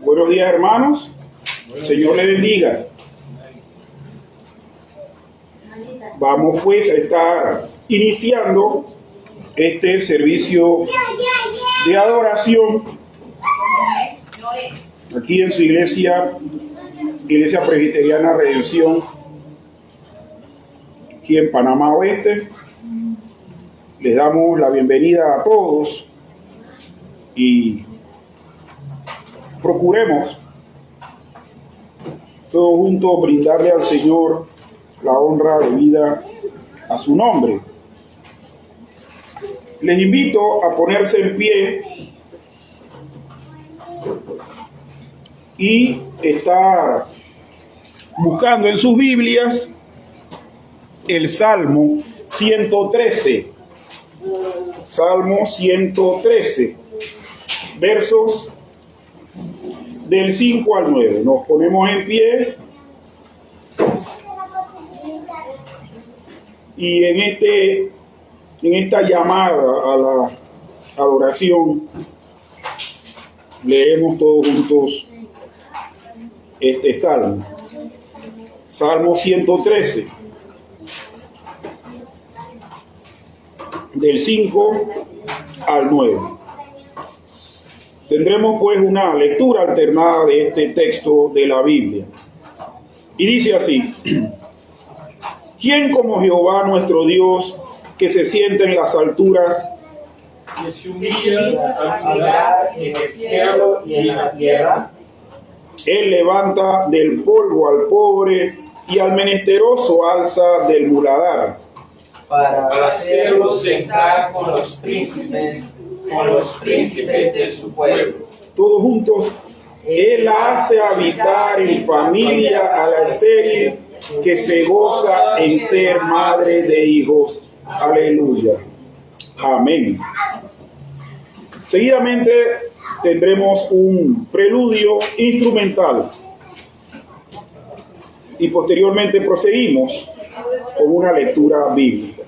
Buenos días, hermanos. El Señor les bendiga. Vamos pues a estar iniciando este servicio de adoración aquí en su iglesia Presbiteriana Redención, aquí en Panamá Oeste. Les damos la bienvenida a todos y procuremos todos juntos brindarle al Señor la honra debida a su nombre. Les invito a ponerse en pie y estar buscando en sus Biblias el Salmo 113. Salmo 113, versos del 5 al 9. Nos ponemos en pie y en esta llamada a la adoración leemos todos juntos este salmo. Salmo 113, del 5 al 9. Tendremos pues una lectura alternada de este texto de la Biblia. Y dice así: ¿Quién como Jehová nuestro Dios, que se sienta en las alturas, que se humilla al mirar en el cielo y en la tierra? Él levanta del polvo al pobre y al menesteroso alza del muladar, para hacerlo sentar con los príncipes de su pueblo. Todos juntos. Él hace habitar en familia a la estéril, que se goza en ser madre de hijos. Aleluya. Amén. Seguidamente tendremos un preludio instrumental y posteriormente proseguimos con una lectura bíblica.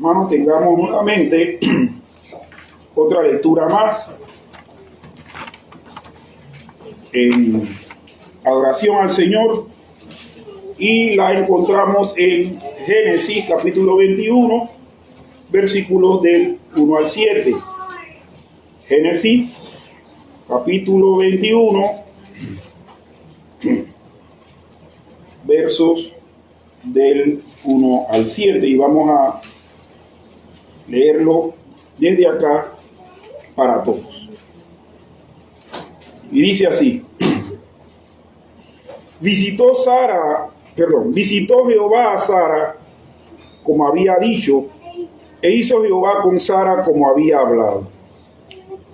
Hermanos, tengamos nuevamente otra lectura más en adoración al Señor, y la encontramos en Génesis capítulo 21, versículos del 1 al 7. Génesis capítulo 21, versos del 1 al 7, y vamos a leerlo desde acá para todos. Y dice así: Visitó Jehová a Sara como había dicho, e hizo Jehová con Sara como había hablado.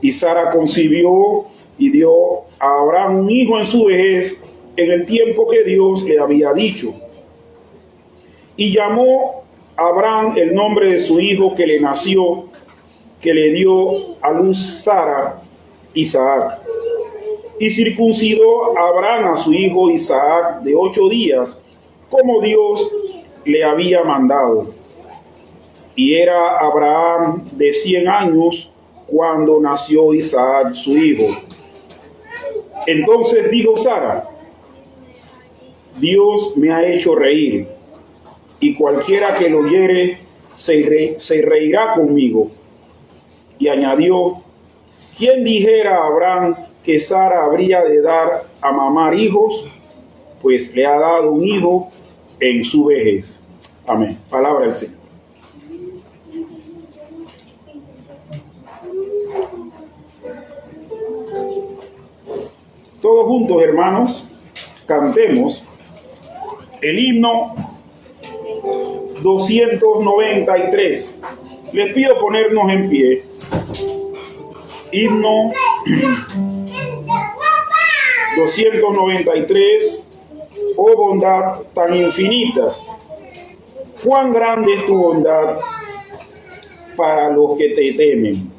Y Sara concibió y dio a Abraham un hijo en su vejez, en el tiempo que Dios le había dicho. Y llamó Abraham el nombre de su hijo que le nació, que le dio a luz Sara, Isaac. Y circuncidó Abraham a su hijo Isaac de 8 días, como Dios le había mandado. Y era Abraham de 100 años cuando nació Isaac su hijo. Entonces dijo Sara: Dios me ha hecho reír, y cualquiera que lo oyere se reirá conmigo. Y añadió: ¿quién dijera a Abraham que Sara habría de dar a mamar hijos? Pues le ha dado un hijo en su vejez. Amén. Palabra del Señor. Todos juntos, hermanos, cantemos el himno 293. Les pido ponernos en pie. Himno 293. Oh bondad tan infinita, cuán grande es tu bondad para los que te temen.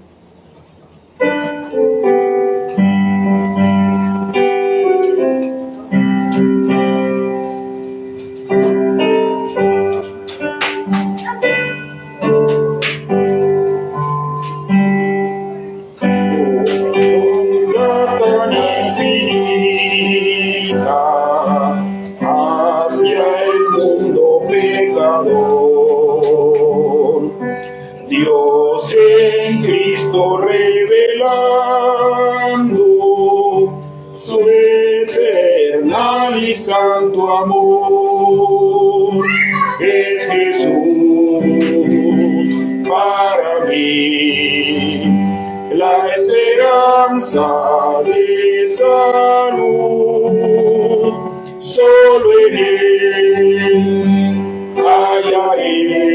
Dios en Cristo revelando su eternal y santo amor. Es Jesús para mí la esperanza de salud. Solo en Él hallaré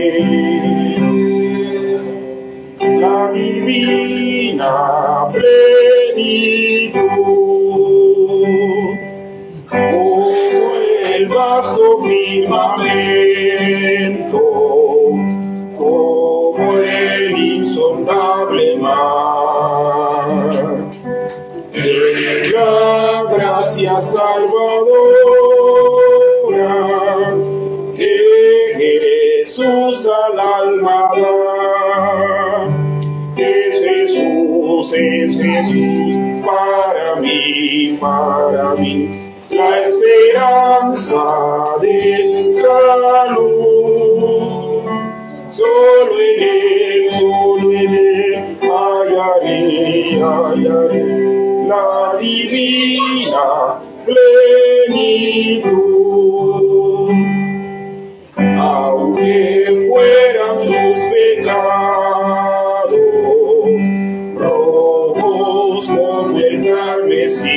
la divina plenitud, como el vasto firmamento, como el insondable mar. Es la gracia salvadora que Jesús al alma da. Es Jesús para mí, la esperanza de salud. Solo en Él hallaré la divina plenitud. Aunque fueran tus pecados rojos como el carmesí,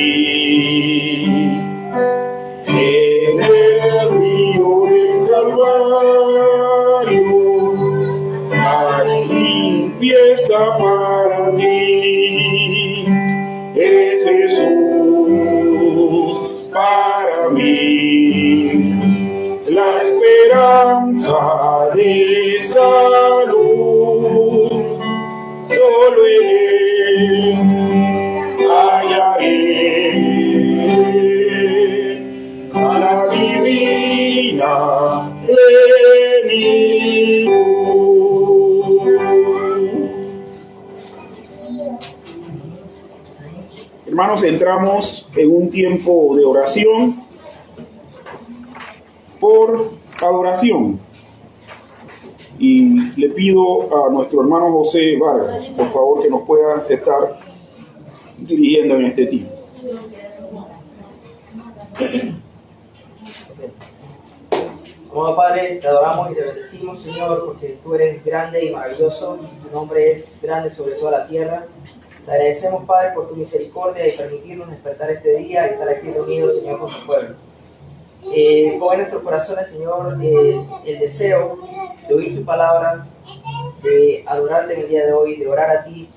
en el río del Calvario hay limpieza para ti. Es Jesús para mí la esperanza de salud. Solo en Él hallaré a la divina plenitud. Hermanos, entramos en un tiempo de oración por adoración. Y le pido a nuestro hermano José Vargas, por favor, que nos pueda estar dirigiendo en este tiempo. Amado Padre, te adoramos y te bendecimos, Señor, porque tú eres grande y maravilloso, y tu nombre es grande sobre toda la tierra. Te agradecemos, Padre, por tu misericordia y permitirnos despertar este día y estar aquí reunidos, Señor, con tu pueblo. Pon en nuestros corazones, Señor, el deseo de oír tu palabra, de adorarte en el día de hoy, de orar a ti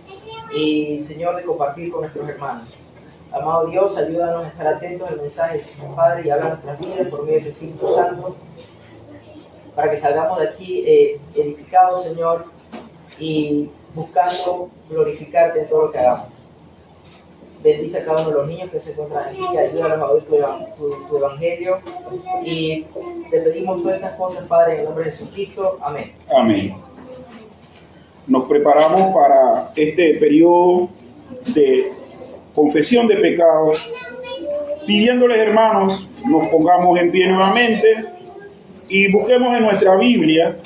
y, Señor, de compartir con nuestros hermanos. Amado Dios, ayúdanos a estar atentos al mensaje de tu Padre y habla nuestras vidas por medio de tu Espíritu Santo, para que salgamos de aquí edificados, Señor, y buscando glorificarte en todo lo que hagamos. Bendice a cada uno de los niños que se encuentran aquí, ayúdalos a oír tu evangelio, y te pedimos todas estas cosas, Padre, en el nombre de Jesucristo. Amén. Amén. Nos preparamos para este periodo de confesión de pecados, pidiéndoles, hermanos, nos pongamos en pie nuevamente y busquemos en nuestra Biblia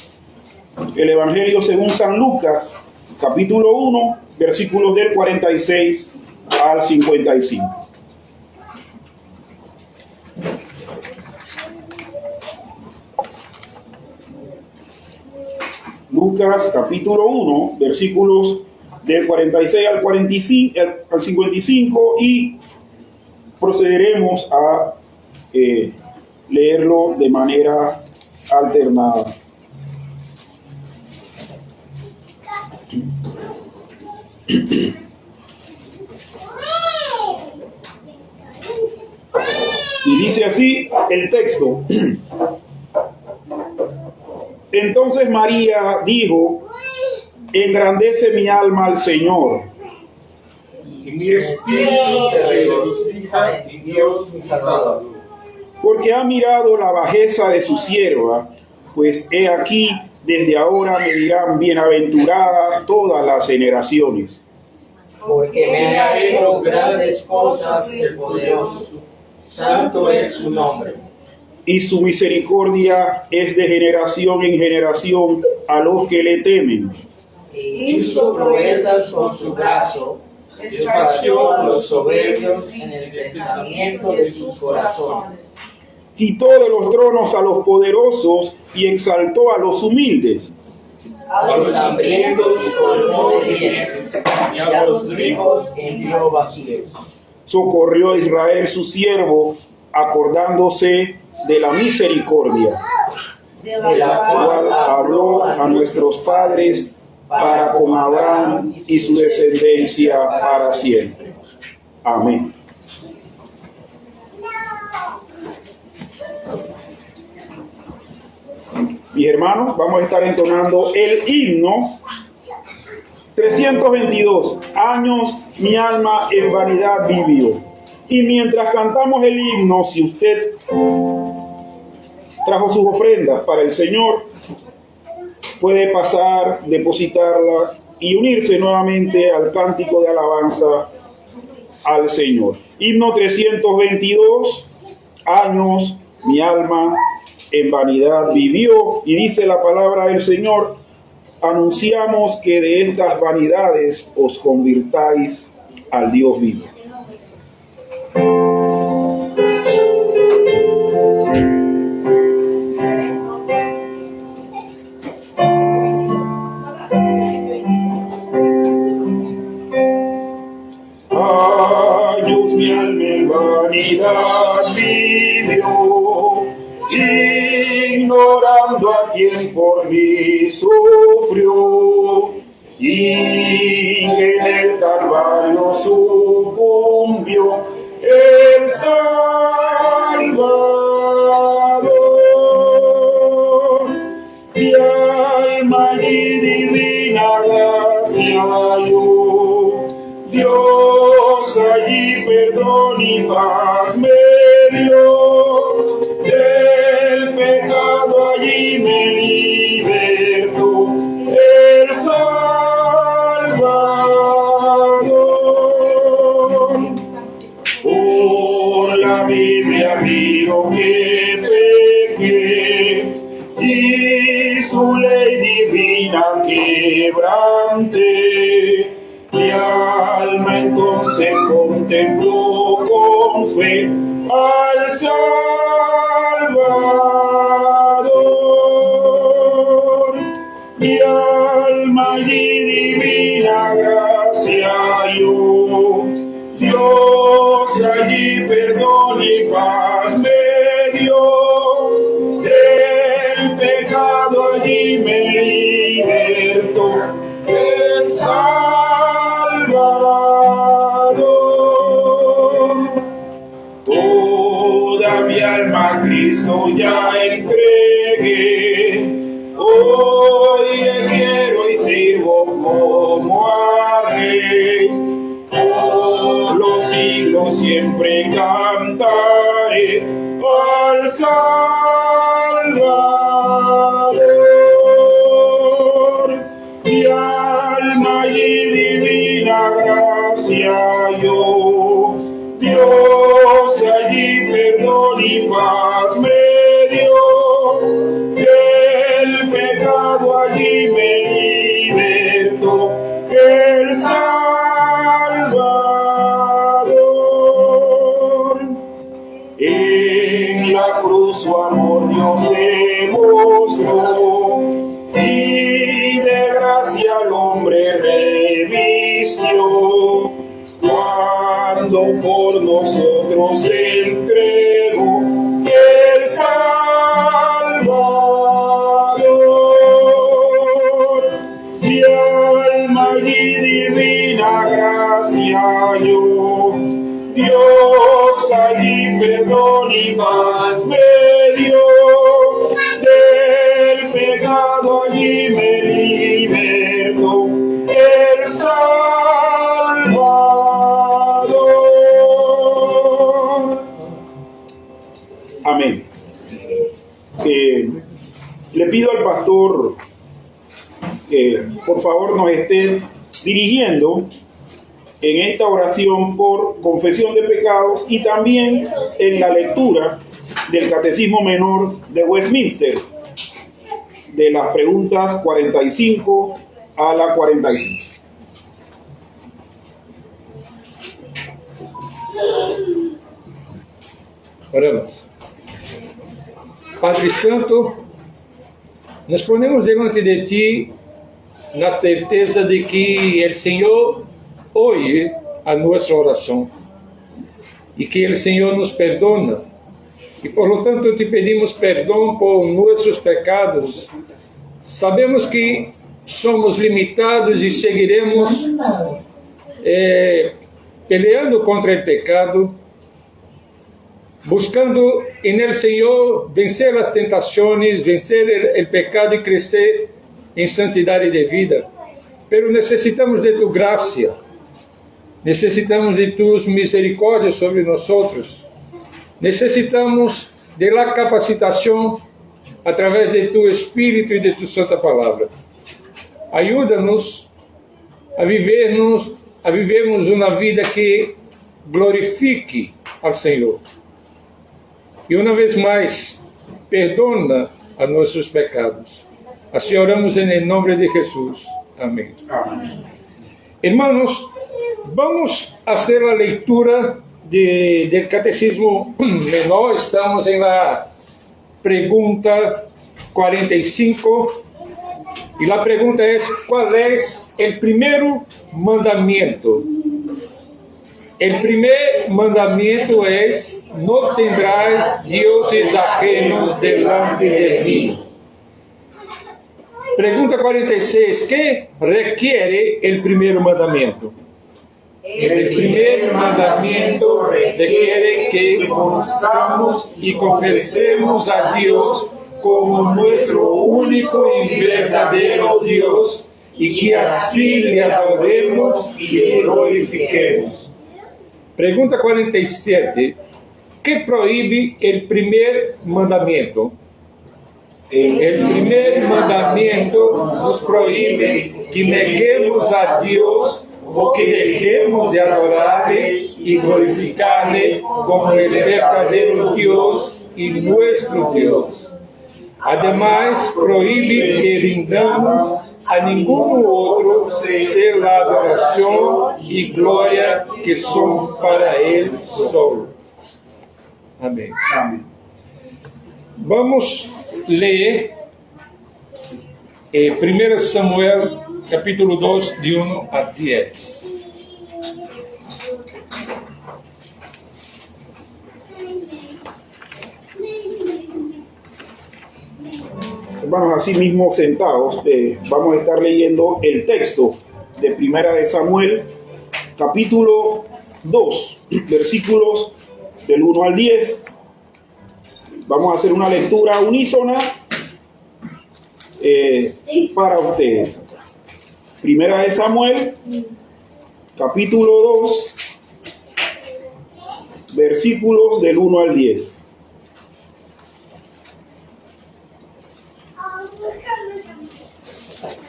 el Evangelio según San Lucas, capítulo 1, versículos del 46 al 55. Lucas capítulo 1, versículos del 46 al 45, al 55, y procederemos a leerlo de manera alternada. Y dice así el texto. Entonces María dijo: engrandece mi alma al Señor, Y mi espíritu se regocija en Dios mi Salvador. porque ha mirado la bajeza de su sierva, pues he aquí, desde ahora me dirán bienaventurada todas las generaciones. Porque me ha hecho grandes cosas el poderoso, santo es su nombre. Y su misericordia es de generación en generación a los que le temen. Hizo proezas con su brazo, despació a los soberbios en el pensamiento de sus corazones. Quitó de los tronos a los poderosos y exaltó a los humildes. A los hambrientos colmó de bienes, y a los ricos envió vacíos. Socorrió a Israel su siervo, acordándose de la misericordia, De la cual habló a nuestros padres para con Abraham y su descendencia para siempre. Amén. Mis hermanos, vamos a estar entonando el himno 322. Años mi alma en vanidad vivió. Y mientras cantamos el himno, si usted trajo sus ofrendas para el Señor, puede pasar, depositarla y unirse nuevamente al cántico de alabanza al Señor. Himno 322, años mi alma en vanidad vivió, y dice la palabra del Señor: anunciamos que de estas vanidades os convirtáis al Dios vivo. Años mi alma en vanidad vivió, ignorando a quien por mí sufrió, y en el Calvario sucumbió el Salvador. Mi alma y divina gracia halló, Dios allí perdón y paz me dio, del pecado allí me libertó el Salvador. Por la Biblia miro que pequé y su ley divina quebranté. Mi alma entonces contempló con fe al Salvador. Mi alma y divina gracia halló, Dios allí perdón y paz me dio, del pecado allí me libertó el Salvador. Toda mi alma a Cristo ya entregué, hoy le quiero y sirvo como a Rey. Por los siglos siempre cantaré al Salvador. Mi alma y divina gracia halló, Dios allí perdón y paz me dio, del pecado allí me libertó el Salvador. la cruz su amor Dios demostró, y de gracia al hombre revistió, cuando por nosotros se entregó el Salvador. Mi alma y divina gracia halló, Dios allí perdón y paz me dio, del pecado allí me libertó el Salvador. Amén. Le pido al pastor que por favor nos esté dirigiendo en esta oración por confesión de pecados y también en la lectura del Catecismo Menor de Westminster, de las preguntas 45 a la 45. Oramos. Padre Santo, nos ponemos delante de ti na certeza de que el Señor oye a nuestra oración y que el Señor nos perdona. Y por lo tanto te pedimos perdón por nuestros pecados. Sabemos que somos limitados y seguiremos peleando contra el pecado, buscando en el Señor vencer las tentaciones, vencer el pecado y crecer en santidad de vida. Pero necesitamos de tu gracia, necesitamos de tus misericordias sobre nosotros, necesitamos de la capacitación a través de tu Espíritu y de tu Santa Palabra. Ayúdanos a vivermos una vida que glorifique al Señor. E uma vez mais, perdona a nossos pecados. Assim oramos em nome de Jesus. Amém. Amén. Hermanos, vamos a hacer la lectura del Catecismo Menor. Estamos en la pregunta 45. Y la pregunta es, ¿cuál es el primer mandamiento? El primer mandamiento es, no tendrás dioses ajenos delante de mí. Pregunta 46, ¿qué requiere el primer mandamiento? El primer mandamiento requiere que conozcamos y confesemos a Dios como nuestro único y verdadero Dios, y que así le adoremos y le glorifiquemos. Pregunta 47. ¿Qué prohíbe el primer mandamiento? El primer mandamiento nos prohíbe que neguemos a Dios o que dejemos de adorarle y glorificarle como el verdadero Dios y nuestro Dios. Además, prohíbe que rindamos a ningún otro ser la adoración y gloria que son para Él solo. Amén. Amén. Vamos leer 1 Samuel, capítulo 2, de 1 a 10. Hermanos, así mismo sentados, vamos a estar leyendo el texto de Primera de Samuel, capítulo 2, versículos del 1 al 10. Vamos a hacer una lectura unísona para ustedes. Primera de Samuel, capítulo 2, versículos del 1 al 10.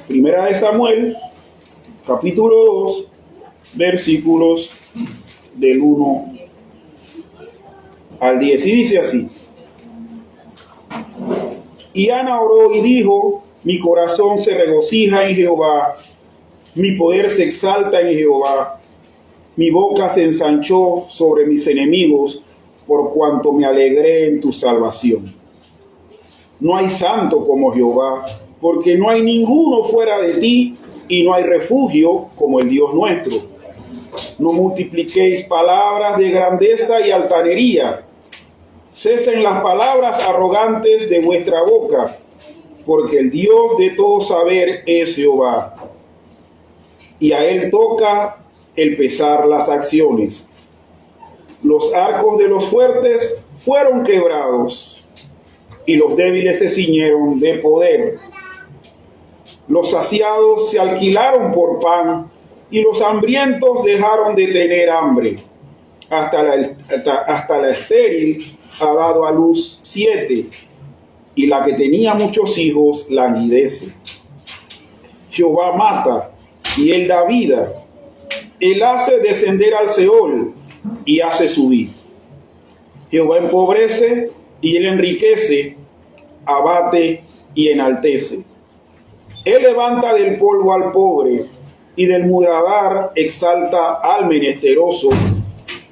Primera de Samuel, capítulo 2, versículos del 1 al 10. Y dice así: Y Ana oró y dijo: mi corazón se regocija en Jehová, mi poder se exalta en Jehová, mi boca se ensanchó sobre mis enemigos, por cuanto me alegré en tu salvación. No hay santo como Jehová, porque no hay ninguno fuera de ti, y no hay refugio como el Dios nuestro. No multipliquéis palabras de grandeza y altanería. Cesen las palabras arrogantes de vuestra boca, porque el Dios de todo saber es Jehová, y a él toca el pesar las acciones. Los arcos de los fuertes fueron quebrados, y los débiles se ciñeron de poder. Los saciados se alquilaron por pan, y los hambrientos dejaron de tener hambre. Hasta la estéril ha dado a luz 7, y la que tenía muchos hijos languidece. Jehová mata, y él da vida. Él hace descender al Seol, y hace subir. Jehová empobrece, y él enriquece, abate y enaltece. Él levanta del polvo al pobre, y del muladar exalta al menesteroso,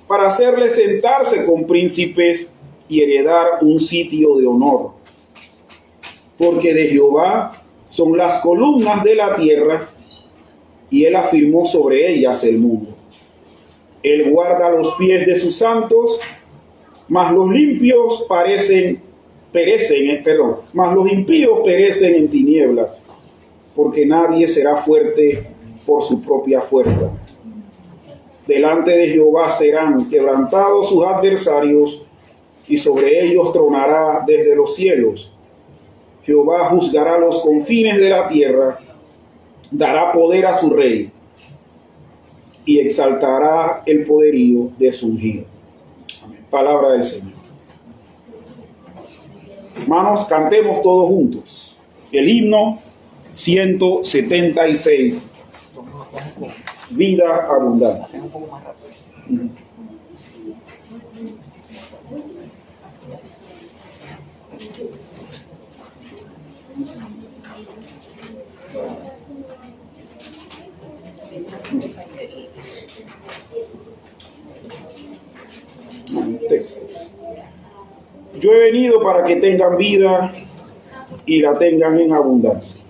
para hacerle sentarse con príncipes y heredar un sitio de honor. Porque de Jehová son las columnas de la tierra, y él afirmó sobre ellas el mundo. Él guarda los pies de sus santos, mas los impíos perecen en tinieblas, porque nadie será fuerte por su propia fuerza. Delante de Jehová serán quebrantados sus adversarios, y sobre ellos tronará desde los cielos. Jehová juzgará los confines de la tierra, dará poder a su rey, y exaltará el poderío de su ungido. Amén. Palabra del Señor. Hermanos, cantemos todos juntos el himno 176, Vida Abundante. Texto. Yo he venido para que tengan vida y la tengan en abundancia.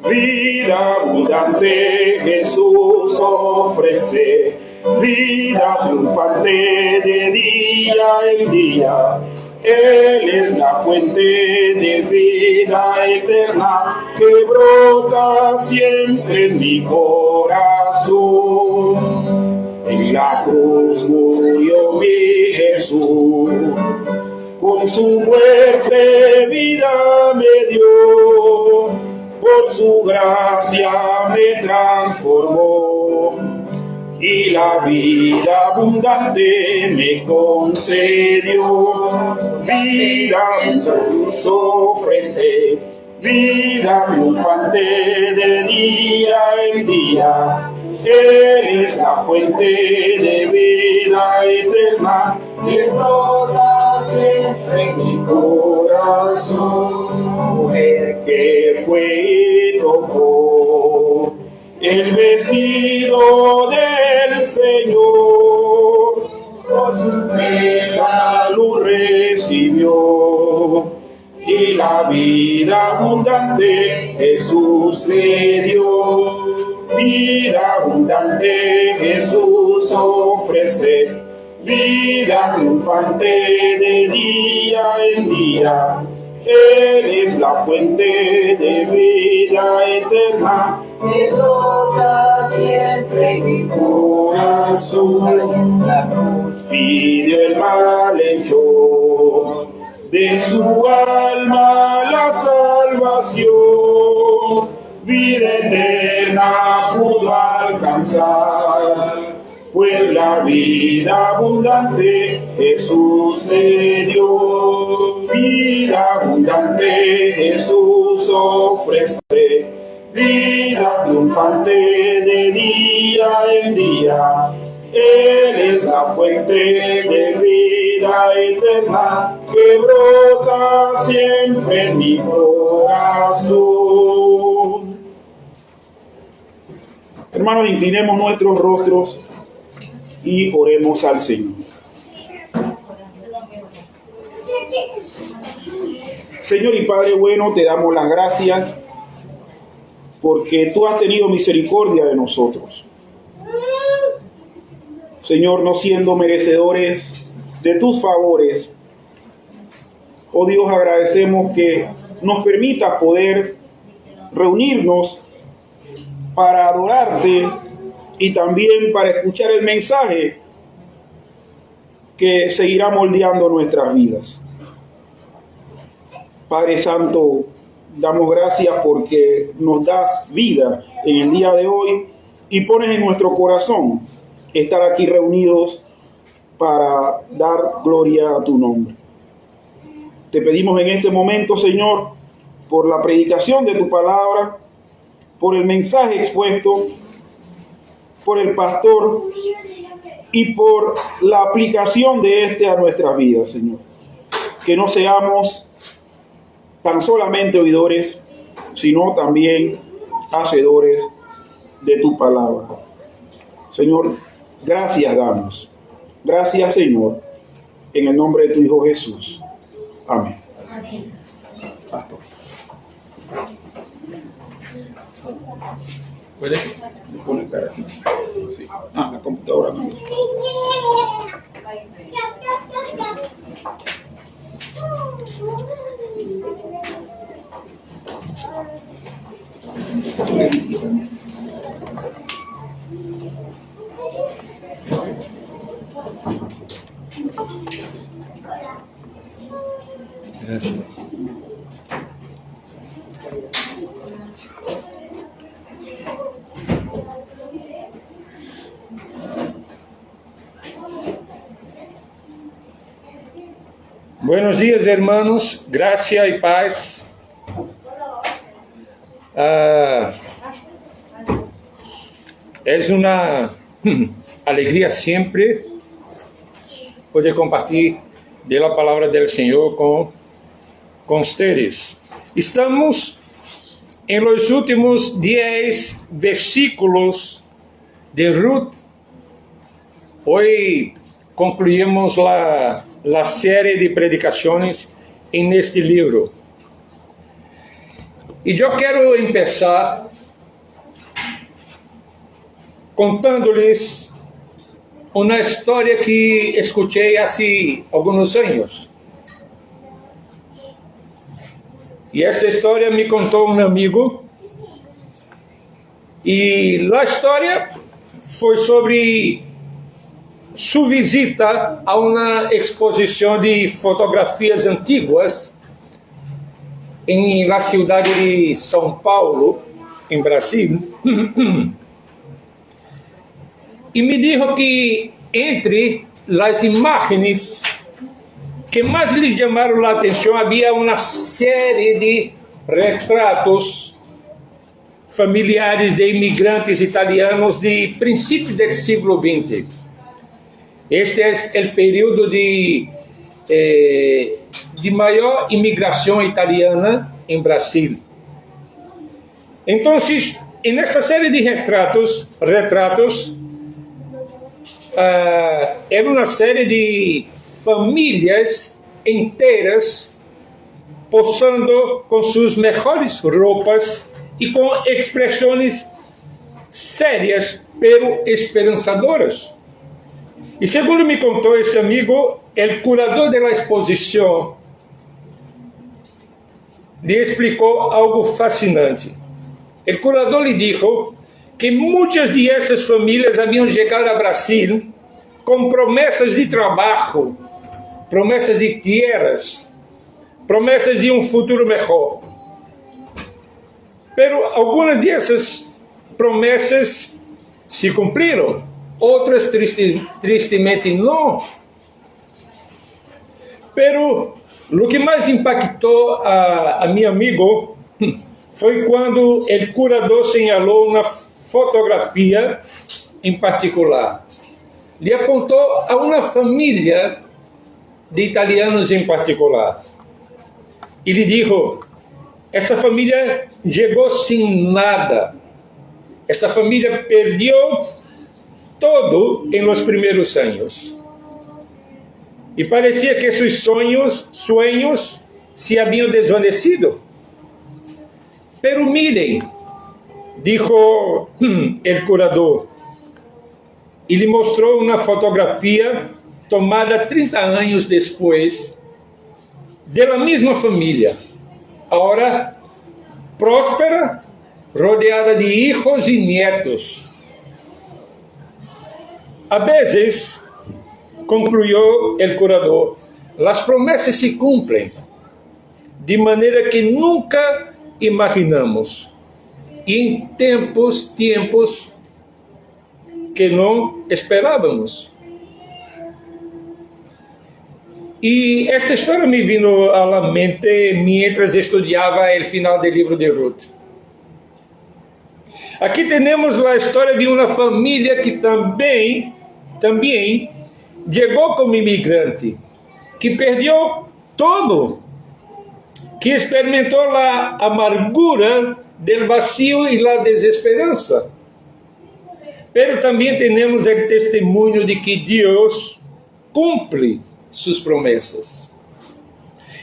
Vida abundante Jesús ofrece, vida triunfante de día en día. Él es la fuente de vida eterna que brota siempre en mi corazón. En la cruz murió mi Jesús, con su muerte vida me dio, por su gracia me transformó, y la vida abundante me concedió. Vida Jesús ofrece, vida triunfante de día en día. Él es la fuente de vida eterna que brota siempre en mi corazón. Mujer que fue y tocó el vestido del Señor, por su fe salud recibió, y la vida abundante Jesús le dio. Vida abundante Jesús ofrece, vida triunfante de día en día. Él es la fuente de vida eterna que brota siempre en mi corazón. La cruz pidió el malhechor, de su alma la salvación. Vida eterna pudo alcanzar, pues la vida abundante Jesús le dio. Vida abundante Jesús ofrece, vida triunfante de día en día. Él es la fuente de vida eterna que brota siempre en mi corazón. Hermanos, inclinemos nuestros rostros y oremos al Señor. Señor y Padre bueno, te damos las gracias porque tú has tenido misericordia de nosotros. Señor, no siendo merecedores de tus favores, oh Dios, agradecemos que nos permitas poder reunirnos para adorarte y también para escuchar el mensaje que seguirá moldeando nuestras vidas. Padre Santo, damos gracias porque nos das vida en el día de hoy y pones en nuestro corazón estar aquí reunidos para dar gloria a tu nombre. Te pedimos en este momento, Señor, por la predicación de tu palabra, por el mensaje expuesto, por el pastor y por la aplicación de este a nuestras vidas, Señor. Que no seamos tan solamente oidores, sino también hacedores de tu palabra. Señor, gracias damos. Gracias, Señor, en el nombre de tu Hijo Jesús. Amén. Amén. Pastor. ¿Puede? Conectar aquí. Sí. La computadora no. Gracias. Buenos días, hermanos. Gracia y paz. Es una alegría siempre poder compartir de la palabra del Señor con ustedes. Estamos en los últimos 10 versículos de Ruth. Hoy concluimos la serie de predicaciones en este libro. Y yo quiero empezar contándoles una historia que escuché hace algunos años. Y esa historia me contó un amigo. Y la historia fue sobre su visita a una exposición de fotografías antiguas en la ciudad de São Paulo, en Brasil. Y me dijo que entre las imágenes que más le llamaron la atención había una serie de retratos familiares de inmigrantes italianos de principios del siglo XX. Este es el periodo de mayor inmigración italiana en Brasil. Entonces, en esta serie de retratos era una serie de familias enteras posando con sus mejores ropas y con expresiones serias pero esperanzadoras. Y según me contó ese amigo, el curador de la exposición le explicó algo fascinante. El curador le dijo que muchas de esas familias habían llegado a Brasil con promesas de trabajo, promesas de tierras, promesas de un futuro mejor. Pero algunas de esas promesas se cumplieron, otras tristemente no. Pero lo que más impactó a mi amigo fue cuando el curador señaló una fotografía en particular. lhe apontou a uma família de italianos em particular. E lhe dijo: esta família chegou sem nada. Esta família perdeu todo em los primeiros anos. E parecia que seus sueños se haviam desvanecido. Pero miren, dijo el curador, e lhe mostrou uma fotografia tomada 30 anos depois, da mesma família, agora próspera, rodeada de hijos e nietos. A vezes, concluyó el curador, las promesas se cumplen de maneira que nunca imaginamos, e em tempos que não esperávamos. E essa história me vino à mente mientras estudava o final do livro de Ruth. Aqui temos a história de uma família que também chegou como imigrante, que perdeu todo, que experimentou a amargura do vazio e a desesperança. Pero também temos o testemunho de que Deus cumpre suas promessas.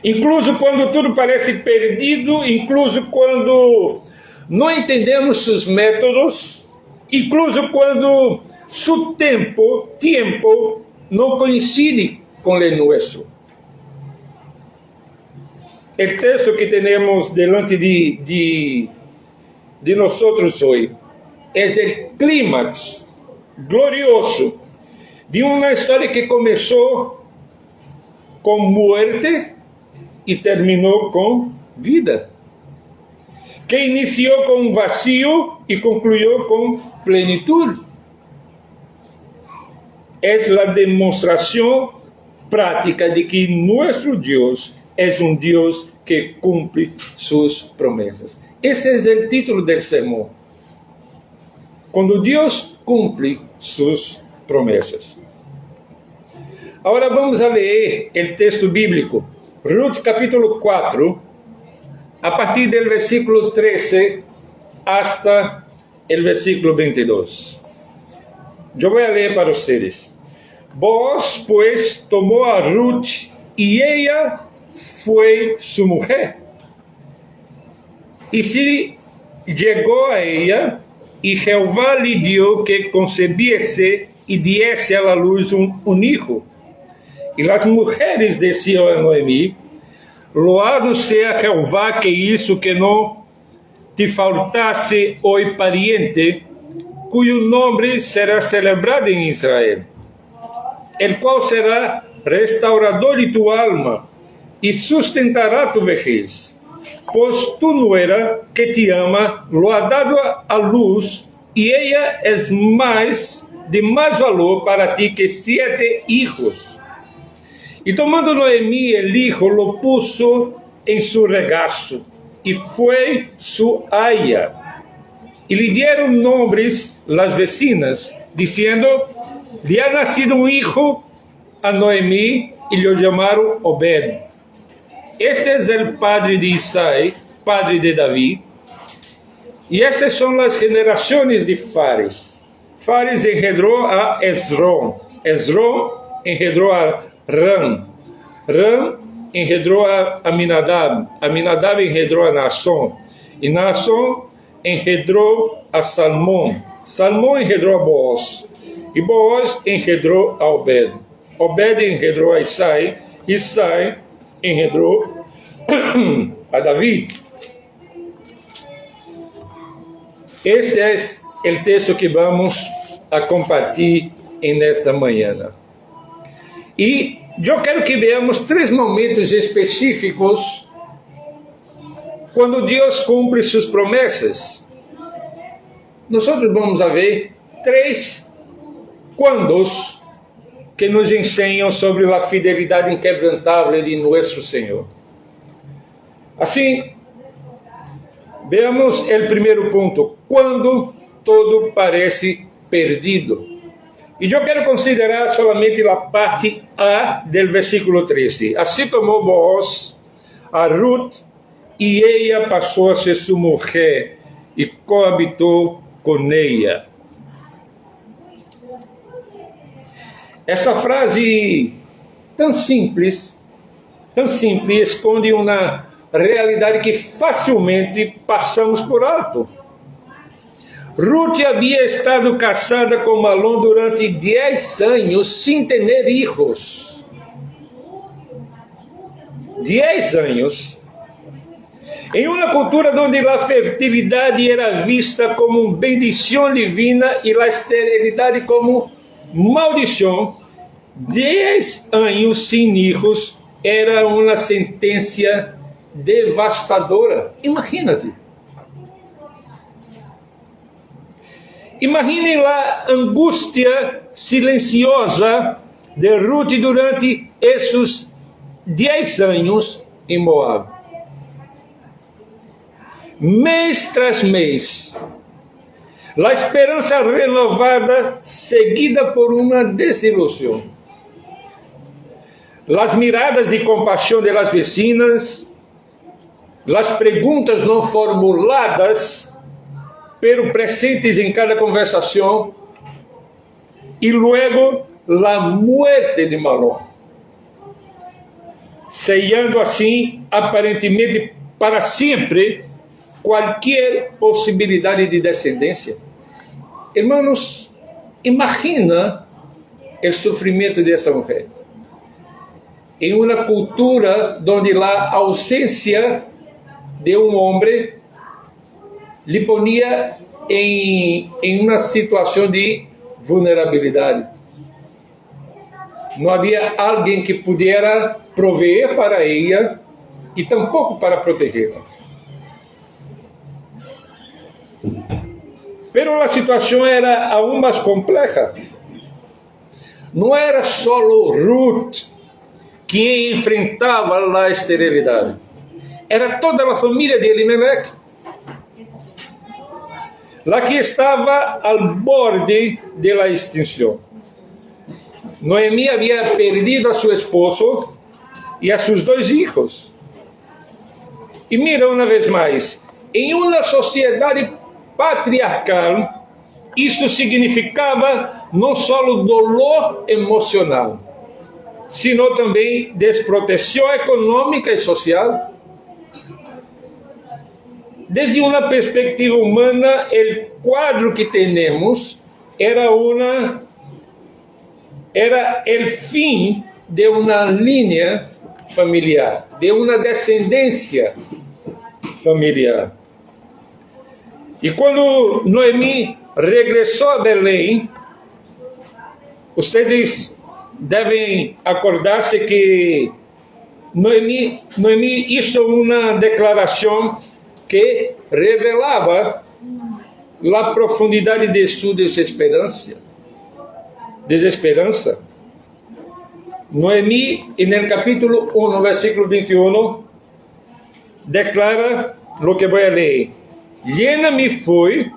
Incluso quando tudo parece perdido, incluso quando não entendemos seus métodos, incluso quando seu tempo não coincide com o nosso. O texto que temos delante de nós hoje é o clímax glorioso de uma história que começou com muerte e terminou com vida, que iniciou com vazio e concluiu com plenitude. É a demonstração prática de que nosso Deus é um Deus que cumpre suas promessas. Este é o título do sermão. Quando Deus cumpre suas promessas. Agora vamos a ler o texto bíblico. Ruth capítulo 4, a partir do versículo 13 hasta o versículo 22. Eu vou ler para vocês. Boaz, pues, tomou a Ruth e ella foi sua mulher. E se chegou a ella, e Jeová lhe deu que concebiese e diese a luz um hijo. E as mulheres diziam a Noemi: loado seja Jeová que hizo que não te faltasse hoje pariente, cuyo nome será celebrado em Israel, el qual será restaurador de tu alma e sustentará tu vejez. Pois tu nuera que te ama lo ha dado a luz, e ella es de mais valor para ti que 7 hijos. E tomando Noemi el hijo, lo puso en su regazo, e foi su aya. E lhe dieron nombres las vecinas, diciendo: le ha nacido un hijo a Noemi, y lo llamaron Obed. Este es el padre de Isaí, padre de David. Y estas son las generaciones de Fares. Fares engendró a Esrom. Esrom engendró a Ram. Ram engendró a Aminadab. Aminadab engendró a Naasón. Y Naasón engendró a Salmón. Salmón engendró a Boaz. Y Boaz engendró a Obed. Obed engendró a Isaí. Isaí engendró a David. Este es el texto que vamos a compartir en esta mañana. Y yo quiero que veamos 3 momentos específicos cuando Dios cumple sus promesas. Nosotros vamos a ver 3 quandos que nos ensinam sobre a fidelidade inquebrantável de nosso Senhor. Assim, veamos o primeiro ponto. Quando todo parece perdido. E eu quero considerar somente a parte A do versículo 13. Assim tomou Booz a Ruth e ela passou a ser sua mulher e coabitou com ela. Essa frase tão simples esconde uma realidade que facilmente passamos por alto. Ruth havia estado casada com Malom durante 10 anos sem ter hijos. 10 anos. Em uma cultura onde a fertilidade era vista como uma bendição divina e a esterilidade como maldição, 10 anos sem hijos era uma sentença devastadora. Imagínate. Imaginem a angústia silenciosa de Ruth durante esses 10 anos em Moab. Mês tras mês, a esperança renovada seguida por uma desilusão. As miradas de compaixão das vecinas, as perguntas não formuladas, pero presentes em cada conversação, e luego a muerte de Malom, sellando assim, aparentemente para sempre, qualquer possibilidade de descendência. Irmãos, imagina o sofrimento dessa mulher. Em uma cultura onde a ausência de um homem lhe ponia em uma situação de vulnerabilidade. Não havia alguém que pudesse prover para ela e tampouco para protegê-la. Pero a situação era aún mais complexa. Não era só Ruth que enfrentava a esterilidade. Era toda a família de Elimelec, la que estava ao borde da extinção. Noemi havia perdido a seu esposo e a seus 2 filhos. E mira uma vez mais, em uma sociedade patriarcal, isso significava não só o dolor emocional, sino também desproteção econômica e social. Desde uma perspectiva humana, o quadro que temos era o fim de uma linha familiar, de uma descendência familiar. E quando Noemi regressou a Belém, vocês devem acordar-se que Noemi hizo uma declaração que revelava a profundidade de sua desesperança. Noemi, no capítulo 1, no versículo 21, declara lo que vou ler. Llena me foi,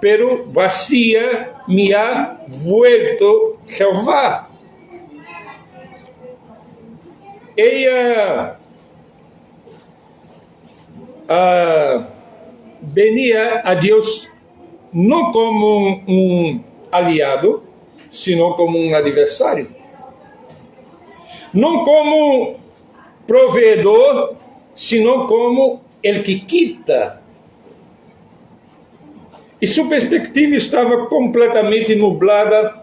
pero vacía me ha vuelto Jehová. Ella venía a Deus não como um aliado, sino como um adversário. Não como provedor, sino como el que quita. E sua perspectiva estava completamente nublada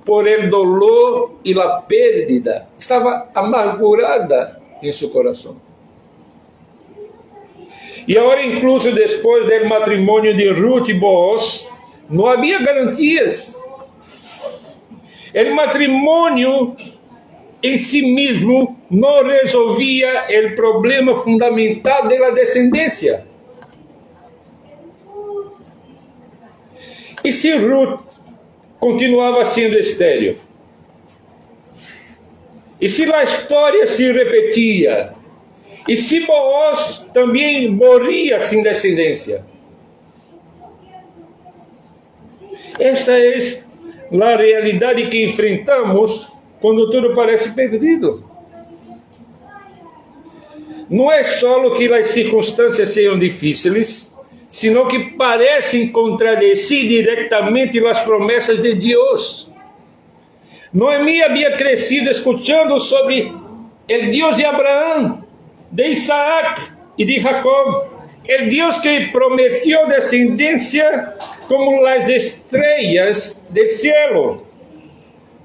por el dolor e a pérdida. Estava amargurada em seu coração. E agora, incluso depois do matrimônio de Ruth e Booz, não havia garantias. O matrimônio em si mesmo não resolvia o problema fundamental da descendência. E se Ruth continuava sendo estéril? E se a história se repetia? E se Booz também morria sem descendência? Esta é a realidade que enfrentamos quando tudo parece perdido. Não é só que as circunstâncias sejam difíceis, sino que parecem contradecir diretamente as promessas de Deus. Noemi havia crescido escutando sobre o Deus de Abraão, de Isaac e de Jacob, o Deus que prometeu descendência como as estrelas do cielo.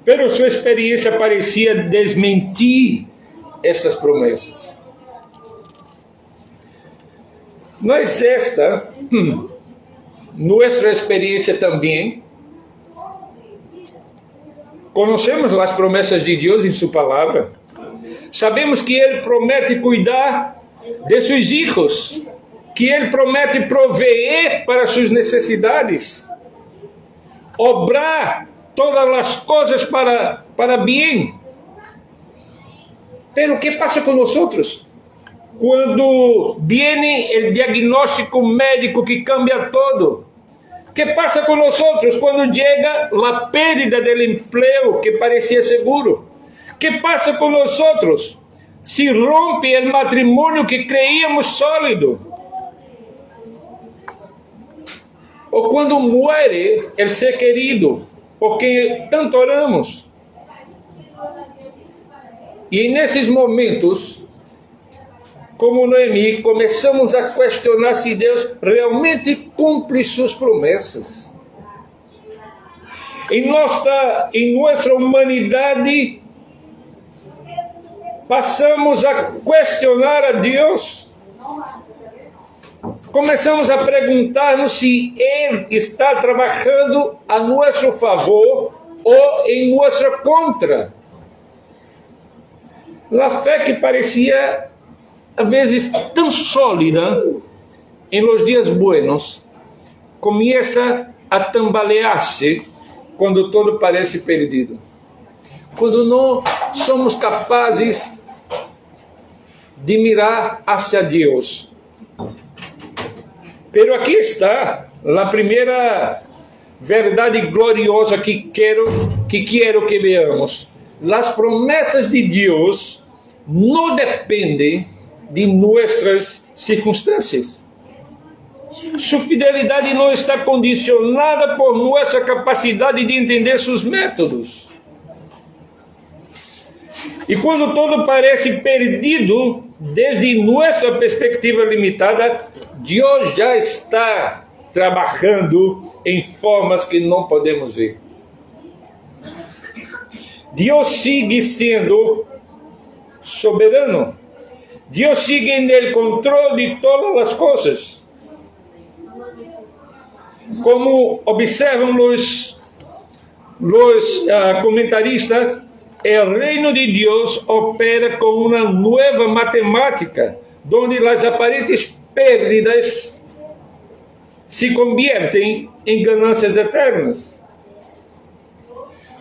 Pero sua experiência parecia desmentir essas promessas. Não é esta nossa experiência também? Conhecemos as promessas de Deus em sua palavra. Sabemos que Ele promete cuidar de seus filhos, que Ele promete prover para suas necessidades, obrar todas as coisas para bem. Pero o que passa com nós? Quando vem o diagnóstico médico que cambia todo? O que passa com nós quando chega a perda do emprego que parecia seguro? O que passa com nós se rompe o matrimônio que creíamos sólido? Ou quando muere o ser querido, porque tanto oramos? E nesses momentos, como Noemi, começamos a questionar se Deus realmente cumpre suas promessas. Em nossa humanidade, passamos a questionar a Deus. Começamos a perguntar-nos se Ele está trabalhando a nosso favor ou em nossa contra. A fé que parecia às vezes tão sólida em los dias buenos, começa a tambalear-se quando todo parece perdido. Quando não somos capazes de mirar hacia Deus. Pero aqui está a primeira verdade gloriosa que quero que veamos. As promessas de Deus não dependem de nossas circunstâncias. Sua fidelidade não está condicionada por nossa capacidade de entender seus métodos. E quando todo parece perdido, desde nossa perspectiva limitada, Deus já está trabalhando em formas que não podemos ver. Deus sigue sendo soberano. Deus sigue no controle de todas as coisas. Como observam os comentaristas, o reino de Deus opera com uma nova matemática, onde as aparentes pérdidas se conviertem em ganâncias eternas.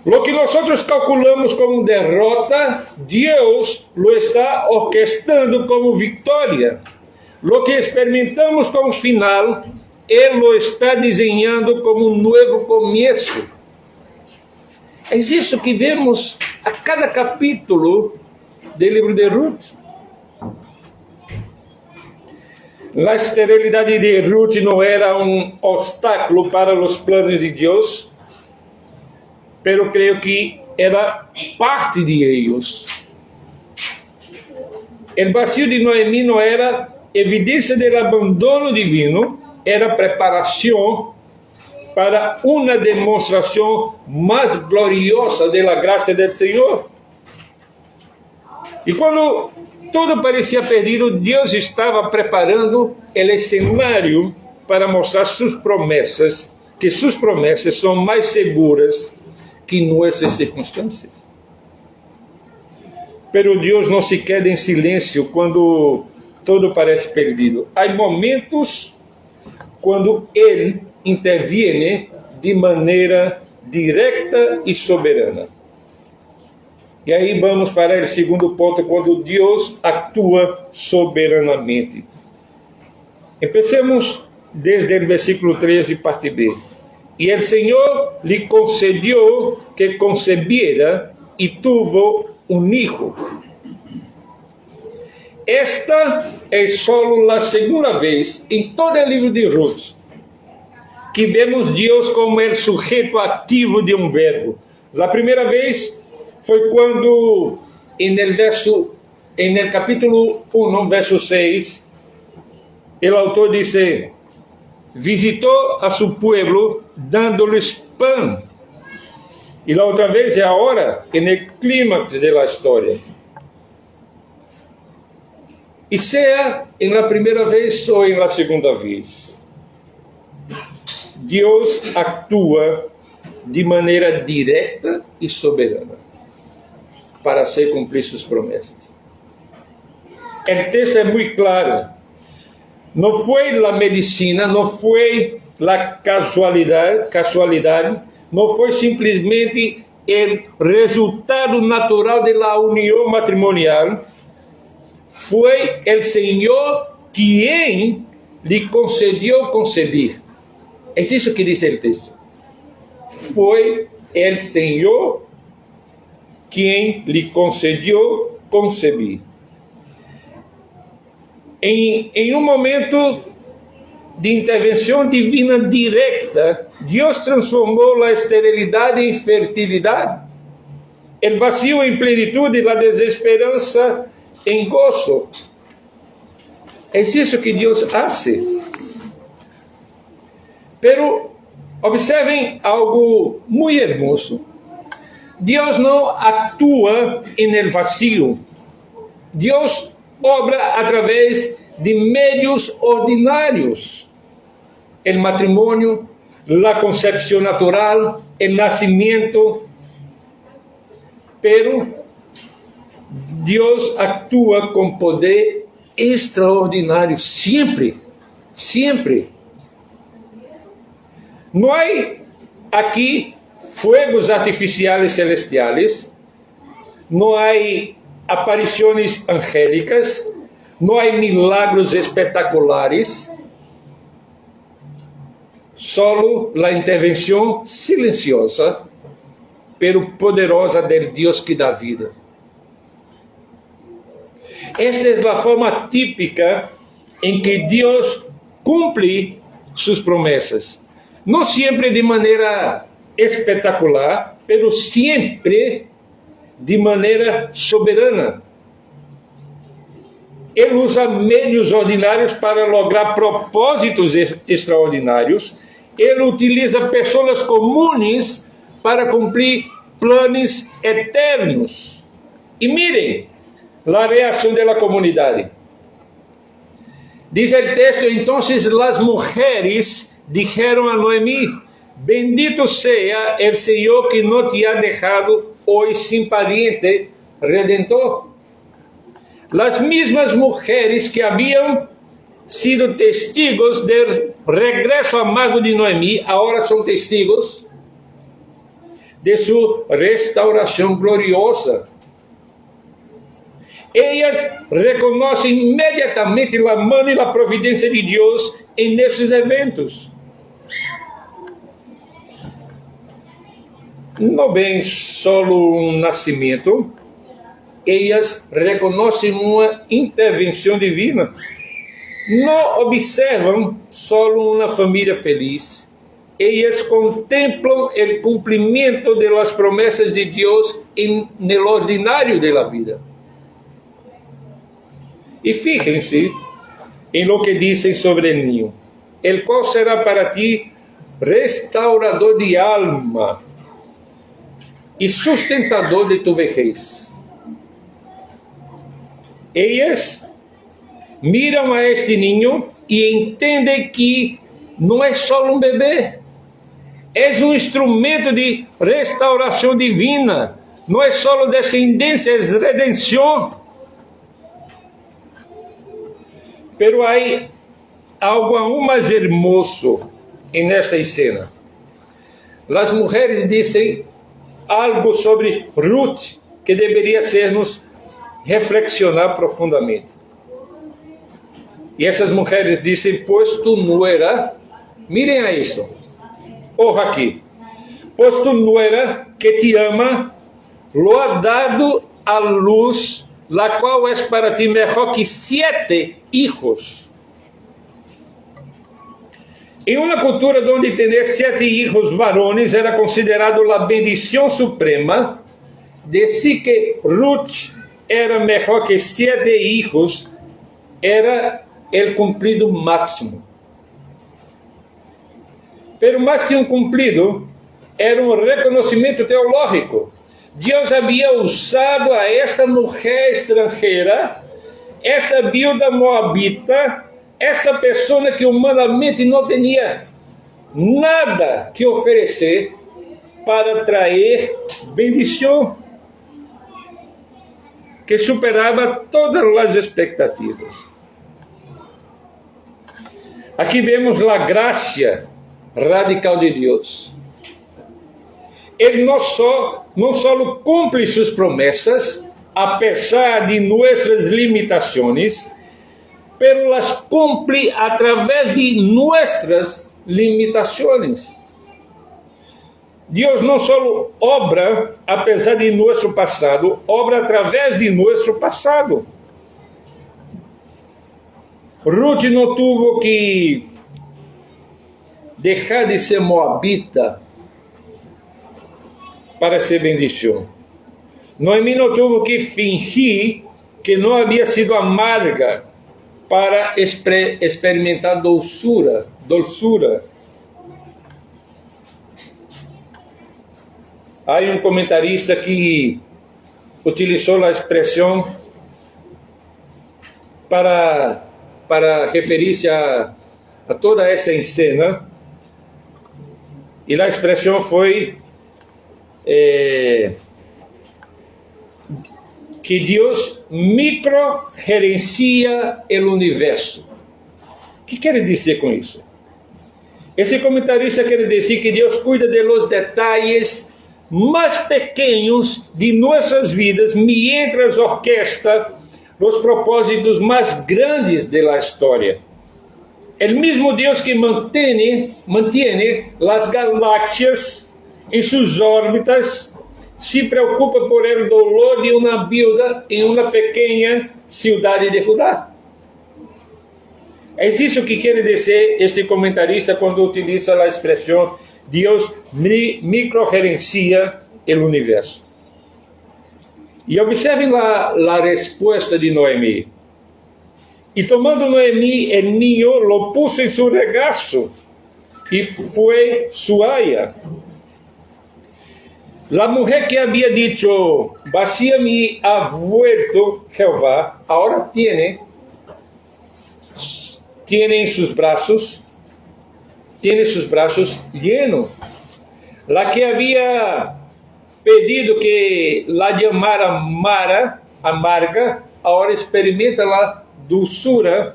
Lo que nós calculamos como derrota, Deus lo está orquestando como vitória. Lo que experimentamos como final, Ele lo está desenhando como um novo começo. É isso que vemos a cada capítulo do livro de Ruth. A esterilidade de Ruth não era um obstáculo para os planos de Deus, pero creio que era parte de eles. O vazio de Noemi não era evidência do abandono divino, era preparação para uma demonstração mais gloriosa da graça do Senhor. E quando tudo parecia perdido, Deus estava preparando o cenário para mostrar suas promessas, que suas promessas são mais seguras que nossas circunstâncias. Pero Deus não se queda em silêncio quando tudo parece perdido. Há momentos quando Ele interviene de maneira direta e soberana. E aí vamos para o segundo ponto, quando Deus atua soberanamente. Empecemos desde o versículo 13, parte B. Y el Señor le concedió que concebiera y tuvo un hijo. Esta es solo la segunda vez en todo el libro de Ruth que vemos Dios como el sujeto activo de un verbo. La primera vez fue cuando en el capítulo 1, verso 6, el autor dice: visitó a su pueblo dándoles pan. Y la otra vez es ahora, en el clímax de la historia. Y sea en la primera vez o en la segunda vez, Dios actúa de manera directa y soberana para hacer cumplir sus promesas. El texto es muy claro. No fue la medicina, no fue la casualidad, no fue simplemente el resultado natural de la unión matrimonial. Fue el Señor quien le concedió concebir. Es eso que dice el texto. Fue el Señor quien le concedió concebir. En un momento de intervención divina directa, Dios transformó la esterilidad en fertilidad, el vacío en plenitud y la desesperanza en gozo. Es eso que Dios hace. Pero observen algo muy hermoso. Dios no actúa en el vacío. Dios obra a través de medios ordinarios. El matrimonio, la concepción natural, el nacimiento. Pero Dios actúa con poder extraordinario, siempre, siempre. No hay aquí fuegos artificiales celestiales, no hay apariciones angélicas, no hay milagros espectaculares, solo la intervención silenciosa, pero poderosa del Dios que da vida. Esta es la forma típica en que Dios cumple sus promesas. No siempre de manera espectacular, pero siempre de manera soberana. Ele usa meios ordinários para lograr propósitos extraordinários. Ele utiliza pessoas comuns para cumprir planos eternos. E mirem a reação da comunidade. Diz o texto: entonces las mujeres dijeron a Noemí: bendito sea el Señor que no te ha dejado hoy sin pariente redentor. Las mismas mujeres que habían sido testigos del regreso amargo de Noemí, ahora son testigos de su restauración gloriosa. Ellas reconocen inmediatamente la mano y la providencia de Dios en estos eventos. No ven solo un nacimiento, ellas reconocen una intervención divina. No observan solo una familia feliz, ellas contemplan el cumplimiento de las promesas de Dios en el ordinario de la vida. Y fíjense en lo que dicen sobre el niño, el cual será para ti restaurador de alma y sustentador de tu vejez. Ellas miran a este niño y entienden que no es solo un bebé, es un instrumento de restauración divina, no es solo descendencia, es redención. Pero hay algo aún más hermoso en esta escena. Las mujeres dicen algo sobre Ruth que debería hacernos reflexionar profundamente. Y esas mujeres dicen: pues tu nuera, miren a eso, Ojo aqui. Pois tu nuera que te ama, lo ha dado a luz, la qual es para ti mejor que 7 hijos. Em uma cultura onde ter 7 hijos varones era considerado a bendição suprema, decir que Ruth era melhor que 7 hijos era o cumprido máximo. Pero mais que um cumprido, era um reconhecimento teológico. Deus havia usado a esta mulher estrangeira, esta viúva moabita, esta pessoa que humanamente não tinha nada que oferecer, para trazer bendição que superava todas as expectativas. Aqui vemos a graça radical de Deus. Ele não só cumpre suas promessas, apesar de nossas limitações, pero las cumpre a través de nossas limitações. Deus não só obra apesar de nosso passado, obra através de nosso passado. Ruth não tuvo que deixar de ser moabita para ser bendição. Noemi não tuvo que fingir que não havia sido amarga para experimentar doçura. Há um comentarista que utilizou a expressão para referir-se a toda essa cena, e a expressão foi que Deus microgerencia o universo. O que quer dizer com isso? Esse comentarista quer dizer que Deus cuida de los detalhes mais pequenos de nossas vidas, mientras orquesta os propósitos mais grandes da história. O mesmo Deus que mantém as galáxias em suas órbitas, se preocupa por el dolor de uma viuda em uma pequena cidade de Judá. É isso que quer dizer este comentarista quando utiliza a expressão Deus microgerencia o universo. E observem a resposta de Noemi. E tomando Noemi el niño, lo puso em seu regaço e foi su aya. La mujer que había dicho, vacía me ha vuelto Jehová, ahora tiene en sus brazos llenos. La que había pedido que la llamara amarga, ahora experimenta la dulzura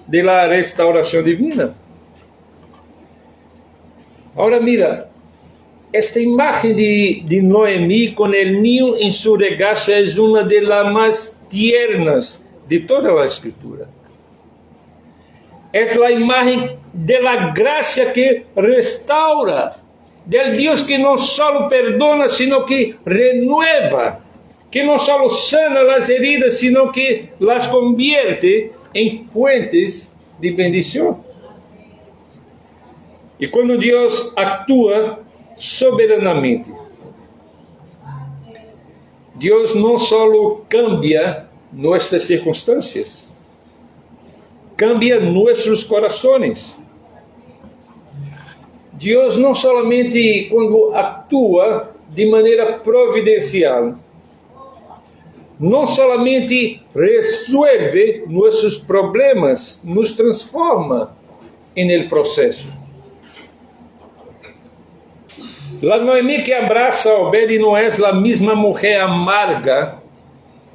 de la restauración divina. Ahora mira, esta imagen de Noemi con el niño en su regazo es una de las más tiernas de toda la escritura. Es la imagen de la gracia que restaura, del Dios que no solo perdona, sino que renueva, que no solo sana las heridas, sino que las convierte en fuentes de bendición. Y cuando Dios actúa soberanamente, Deus não só cambia nossas circunstâncias, cambia nossos corações. Deus não somente quando atua de maneira providencial, não somente resolve nossos problemas, nos transforma no processo. La Noemi que abraça a Obed não é a mesma mulher amarga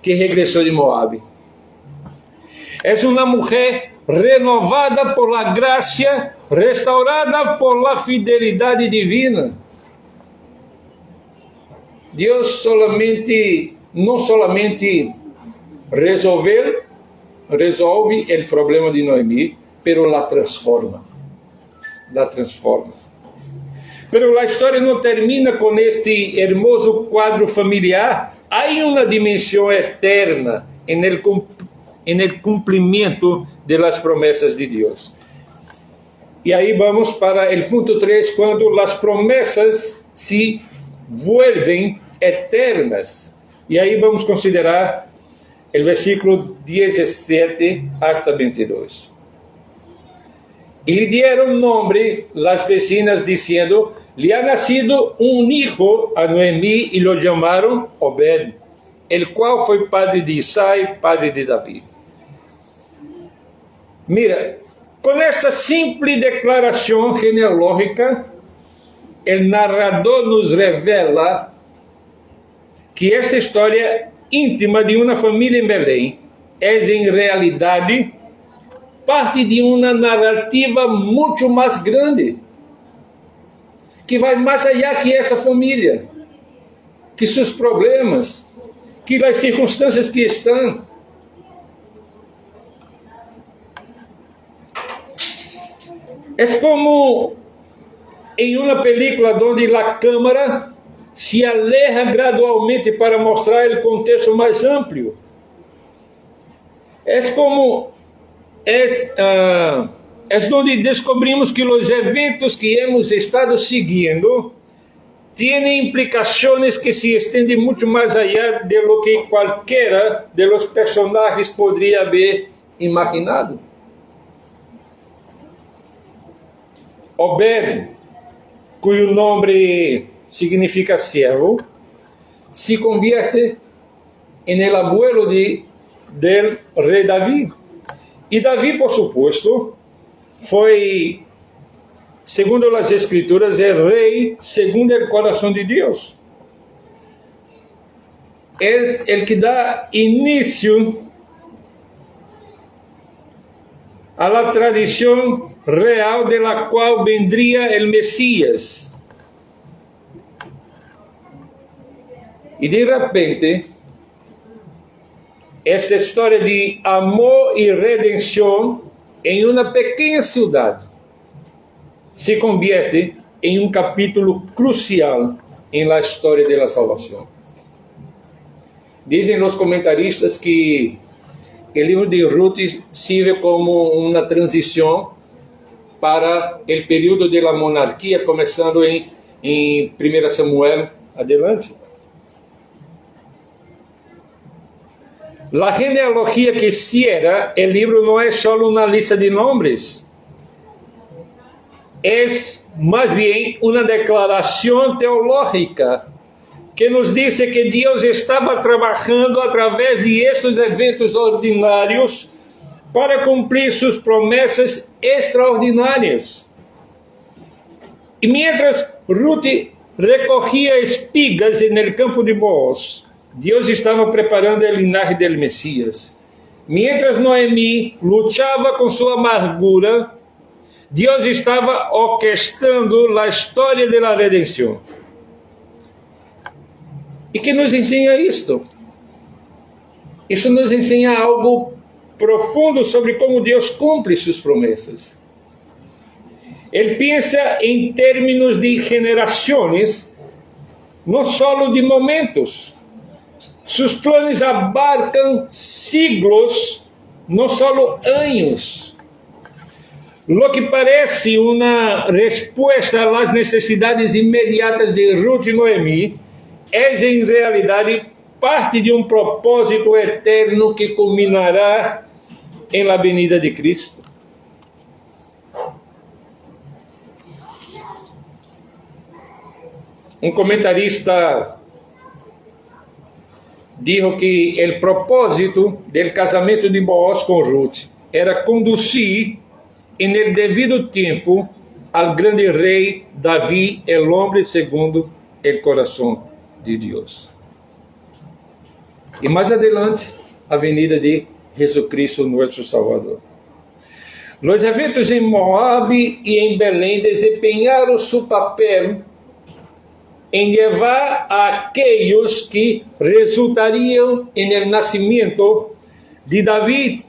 que regressou de Moab. É uma mulher renovada por la gracia, restaurada por la fidelidade divina. Deus não solamente resolve o problema de Noemi, pero la transforma. Pero a história não termina com este hermoso quadro familiar. Há uma dimensão eterna en el cumprimento de las promessas de Deus. E aí vamos para o ponto 3, quando as promessas se vuelven eternas. E aí vamos considerar o versículo 17 hasta 22. E lhe dieron nombre las vecinas, diciendo: le ha nacido un hijo a Noemí, y lo llamaron Obed, el cual foi padre de Isaí, padre de Davi. Mira, com essa simples declaração genealógica, o narrador nos revela que essa história íntima de uma família em Belém é, em realidade, parte de uma narrativa muito mais grande, que vai mais allá que essa família, que seus problemas, que as circunstâncias que estão. É como em uma película onde a câmera se aleja gradualmente para mostrar o contexto mais amplo. É como onde descobrimos que os eventos que hemos estado seguindo têm implicações que se estendem muito mais allá de lo que qualquer de los personagens poderia haber imaginado. Obed, cuyo nome significa siervo, se convierte en el abuelo del rei Davi. E Davi, por supuesto, foi, segundo as Escrituras, o rei segundo o coração de Deus. É o que dá início a la tradição real de la qual vendría el Mesías. E de repente, essa história de amor e redenção em uma pequena cidade se convierte em um capítulo crucial em la história da salvação. Dizem os comentaristas que o livro de Ruth serve como uma transição para o período da monarquia, começando em 1 Samuel adelante. A genealogia que cierra o livro não é só uma lista de nomes, é mais bem uma declaração teológica que nos diz que Deus estava trabalhando através de estes eventos ordinários para cumprir suas promessas extraordinárias. E mientras Ruth recorria espigas no campo de Boaz, Deus estava preparando a linhagem do Messias. Mientras Noemi lutava com sua amargura, Deus estava orquestrando a história da redenção. E que nos ensina isto? Isso nos ensina algo profundo sobre como Deus cumpre suas promessas. Ele pensa em termos de gerações, não só de momentos. Seus planos abarcam siglos, não só anos. Lo que parece uma resposta às necessidades imediatas de Ruth e Noemi é, em realidade, parte de um propósito eterno que culminará em la venida de Cristo. Um comentarista dijo que o propósito do casamento de Boaz com Ruth era conduzir em el devido tempo al grande rei Davi, el hombre segundo el coração de Deus. E mais adelante, a venida de Jesucristo, nosso Salvador. Os eventos em Moabe e em Belém desempenharam seu papel em levar a aqueles que resultariam em el nascimento de Davi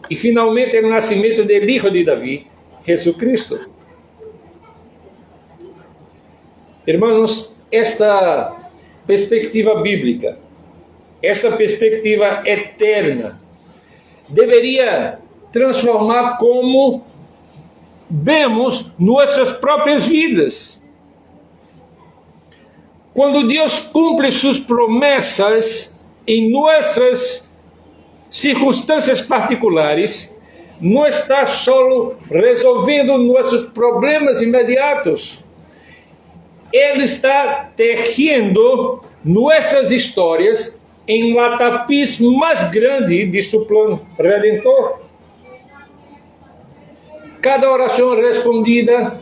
e finalmente o nascimento do Hijo de Davi, Jesucristo. Hermanos, esta perspectiva bíblica, esta perspectiva eterna, deveria transformar como vemos nossas próprias vidas. Quando Deus cumpre suas promessas em nossas circunstâncias particulares, não está só resolvendo nossos problemas imediatos. Ele está tecendo nossas histórias em um tapiz mais grande de seu plano redentor. Cada oração respondida,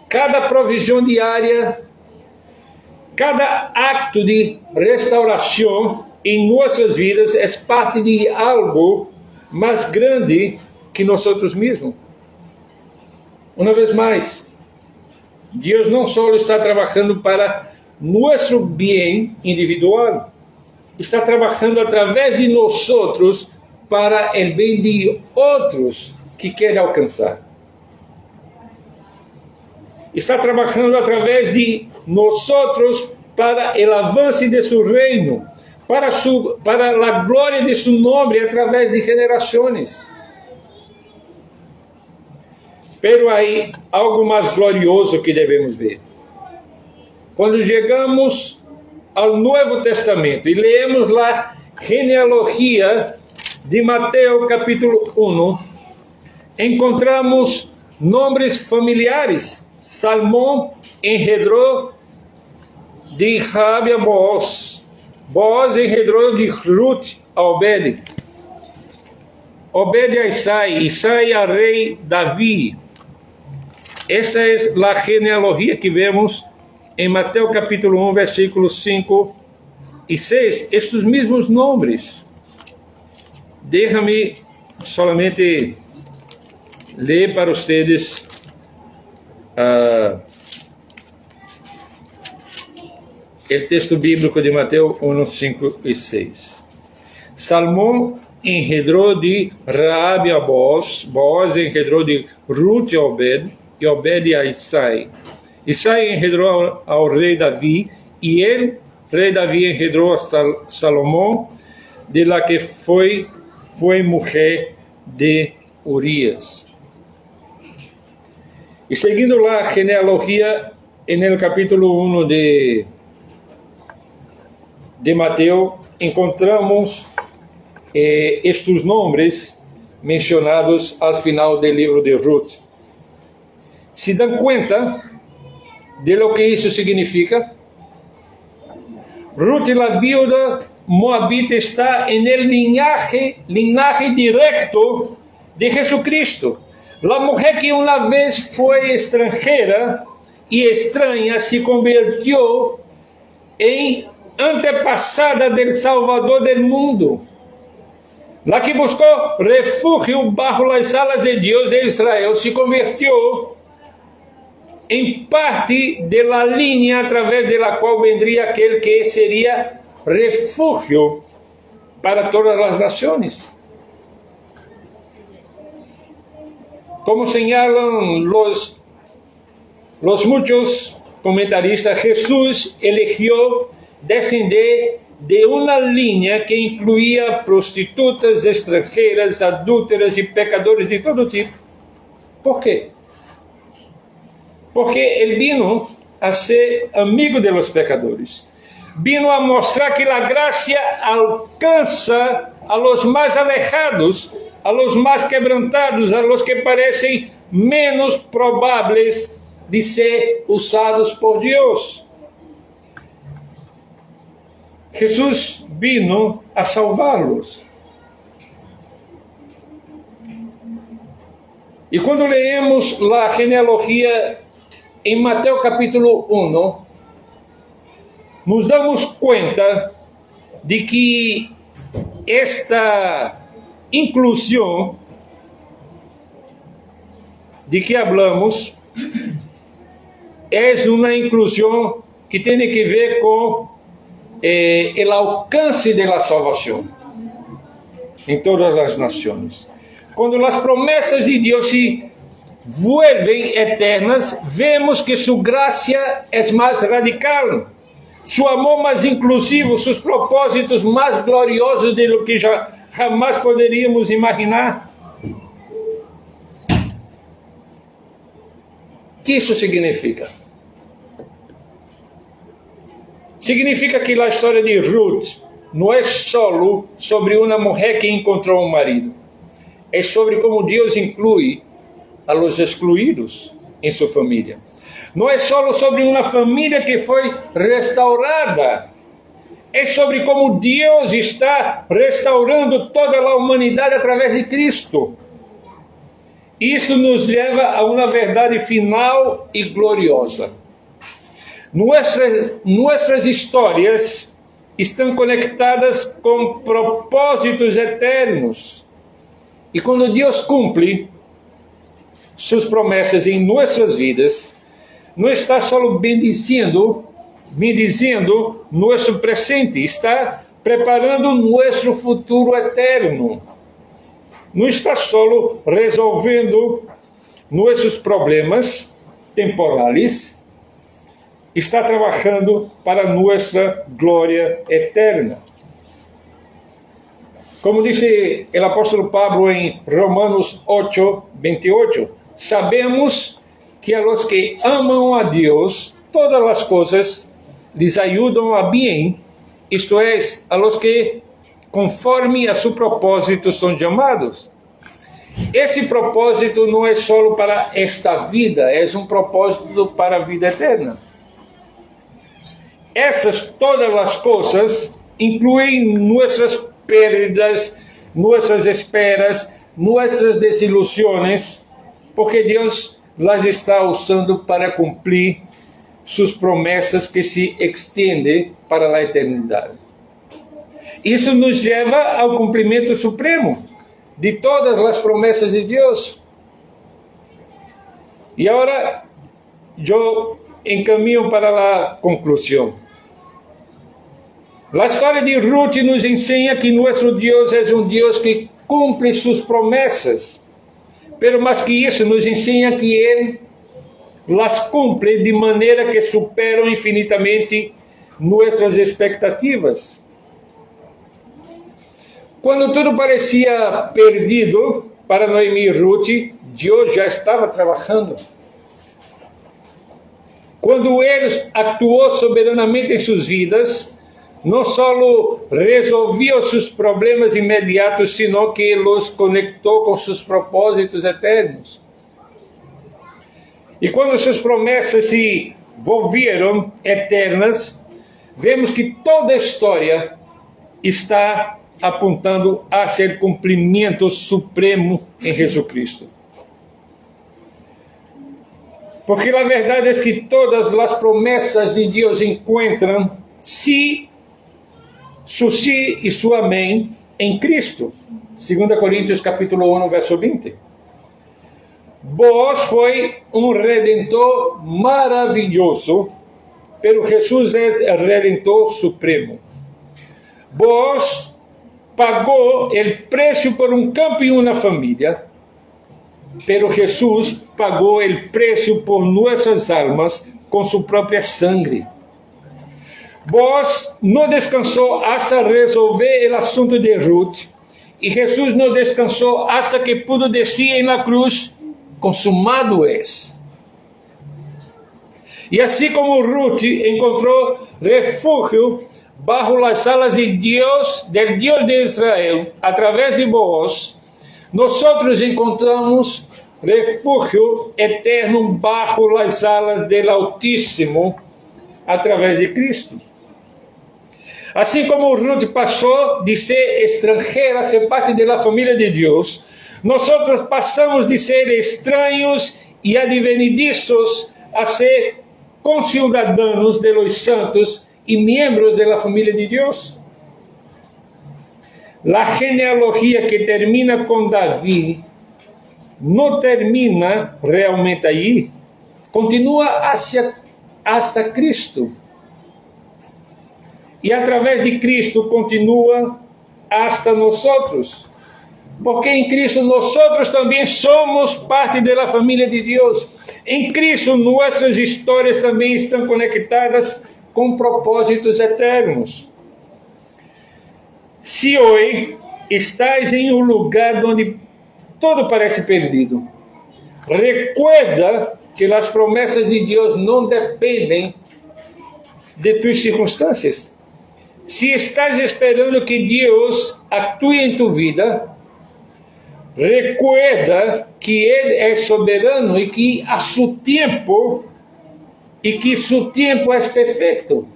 cada provisão diária, cada acto de restauração em nossas vidas é parte de algo mais grande que nós mesmos. Uma vez mais, Deus não só está trabalhando para nosso bem individual, está trabalhando através de nós para o bem de outros que quer alcançar. Está trabalhando através de nós para o avanço de seu reino, para a glória de seu nome através de gerações. Pero aí algo mais glorioso que devemos ver. Quando chegamos ao Novo Testamento e leemos a genealogia de Mateus capítulo 1, encontramos nomes familiares. Salmão engendrou de Raabe a Booz. Booz engendrou de Ruth a Obed. Obed a Isai. Isai a rei Davi. Essa é a genealogia que vemos em Mateus capítulo 1, versículos 5 e 6. Estes mesmos nomes. Deixa-me solamente ler para vocês o texto bíblico de Mateus 1, 5 e 6. Salmão engendrou de Raabe a Booz. Booz engendrou de Ruth a Obed. E Obed a Isai. Isai engendrou ao rei Davi. E ele, rei Davi, engendrou a Salomão, de la que foi mulher de Urias. E seguindo lá a genealogia, no capítulo 1 de Mateus, encontramos estes nomes mencionados ao final do livro de Ruth. ¿Se dan cuenta de lo que isso significa? Ruth, la viuda moabita, está en el linaje directo de Jesucristo. La mujer que una vez fue extranjera y extraña se convirtió en antepasada del Salvador del mundo. La que buscó refugio bajo las alas de Dios de Israel se convirtió em parte de la línea através de la cual vendría aquel que sería refugio para todas las naciones. Como señalan los muchos comentaristas, Jesús eligió descender de una línea que incluía prostitutas, extranjeras, adúlteras y pecadores de todo tipo. ¿Por qué? Porque Ele vino a ser amigo de los pecadores. Vino a mostrar que la gracia alcanza a los más alejados, a los más quebrantados, a los que parecen menos probables de ser usados por Dios. Jesús vino a salvá-los. E quando leemos a genealogia em Mateus capítulo 1, nos damos conta de que esta inclusão de que hablamos é uma inclusão que tem que ver com o alcance da salvação em todas as nações. Quando as promessas de Deus vuelven eternas, vemos que su gracia es más radical, su amor más inclusivo, sus propósitos más gloriosos de lo que jamás poderíamos imaginar. ¿Qué eso significa? Significa que a história de Ruth não é solo sobre uma mulher que encontrou um marido. É sobre como Deus inclui a los excluídos em sua família. Não é solo sobre uma família que foi restaurada. É sobre como Deus está restaurando toda a humanidade através de Cristo. Isso nos leva a uma verdade final e gloriosa. Nuestras histórias estão conectadas com propósitos eternos. E quando Deus cumpre suas promessas em nossas vidas, não está só bendizendo nosso presente, está preparando nosso futuro eterno. Não está só resolvendo nossos problemas temporais, está trabalhando para nossa glória eterna. Como disse o apóstolo Pablo em Romanos 8:28, sabemos que a los que amam a Deus, todas as coisas lhes ajudam a bem, isto é, a los que conforme a seu propósito são chamados. Esse propósito não é só para esta vida, é um propósito para a vida eterna. Essas todas as coisas incluem nossas perdas, nossas esperas, nossas desilusões, porque Deus las está usando para cumprir suas promessas que se estendem para a eternidade. Isso nos leva ao cumprimento supremo de todas as promessas de Deus. E agora eu encaminho para a conclusão. A história de Ruth nos ensina que nosso Deus é um Deus que cumpre suas promessas, pero mais que isso, nos ensina que Ele las cumpre de maneira que superam infinitamente nossas expectativas. Quando tudo parecia perdido para Noemi e Ruth, Deus já estava trabalhando. Quando Ele atuou soberanamente em suas vidas, não só resolveu seus problemas imediatos, sino que os conectou com seus propósitos eternos. E quando suas promessas se volveram eternas, vemos que toda a história está apontando a ser cumprimento supremo em Jesus Cristo. Porque a verdade é que todas as promessas de Deus encontram su sí e su amém em Cristo. 2 Coríntios capítulo 1, verso 20. Boaz foi redentor maravilhoso, pero Jesus é o redentor supremo. Boaz pagou o preço por campo e uma família, pero Jesus pagou o preço por nossas almas com sua própria sangue. Boaz não descansou hasta resolver o assunto de Ruth, e Jesus não descansou hasta que pudo dizer na cruz: consumado es. E assim como Ruth encontrou refúgio bajo as alas de Deus, del Deus de Israel, através de Boaz, nós encontramos refúgio eterno bajo as alas del Altíssimo, através de Cristo. Assim como Ruth passou de ser estrangeira a ser parte da família de Deus, nós passamos de ser estranhos e advenedizos a ser conciudadanos de los santos e membros da família de Deus. A genealogia que termina com Davi não termina realmente aí, continua hasta Cristo. E através de Cristo continua hasta nós. porque en Cristo nosotros también somos parte de la familia de Dios. En Cristo nuestras historias también están conectadas con propósitos eternos. Se hoje estás em um lugar onde todo parece perdido, recuerda que as promessas de Deus não dependem de tuas circunstâncias. Se estás esperando que Deus atue em tu vida, recuerda que Ele é soberano e que a seu tempo é perfeito.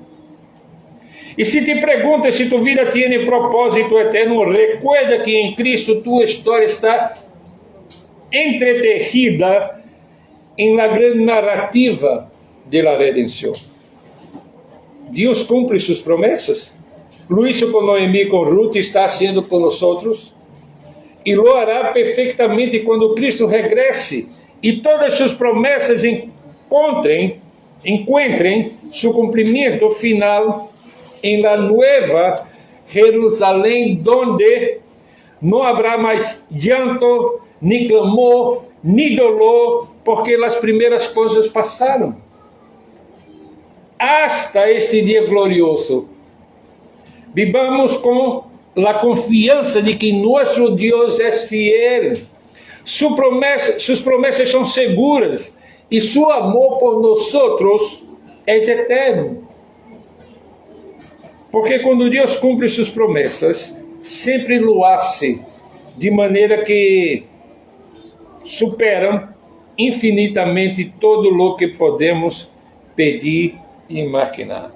E se te perguntas se tu vida tem propósito eterno, recuerda que em Cristo tua história está entretejida em la grande narrativa de la redenção. Deus cumpre suas promessas. Lo hizo com Noemi, com Ruth, está haciendo com nós. E lo hará perfeitamente quando Cristo regrese e todas suas promessas encontrem seu cumprimento final em la nueva Jerusalém, donde não haverá mais llanto, ni clamor, ni dolor, porque as primeiras coisas passaram. Hasta este dia glorioso, vivamos com a confiança de que nosso Deus é fiel, suas promessas são seguras e seu amor por nós é eterno. Porque quando Deus cumpre suas promessas, sempre lo hace de maneira que superam infinitamente todo o que podemos pedir e imaginar.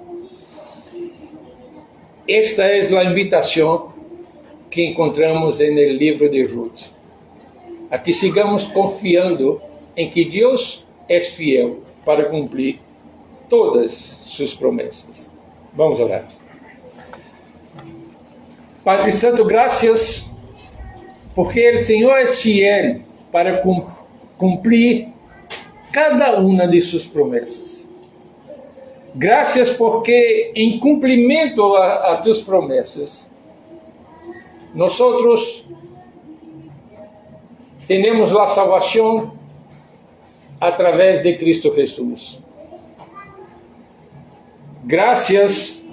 Esta é a invitação que encontramos no livro de Ruth, a que sigamos confiando em que Deus é fiel para cumprir todas suas promessas. Vamos orar. Padre Santo, graças, porque o Senhor é fiel para cumprir cada uma de suas promessas. Graças porque em cumprimento a tuas promessas, nós temos a salvação através de Cristo Jesus. Graças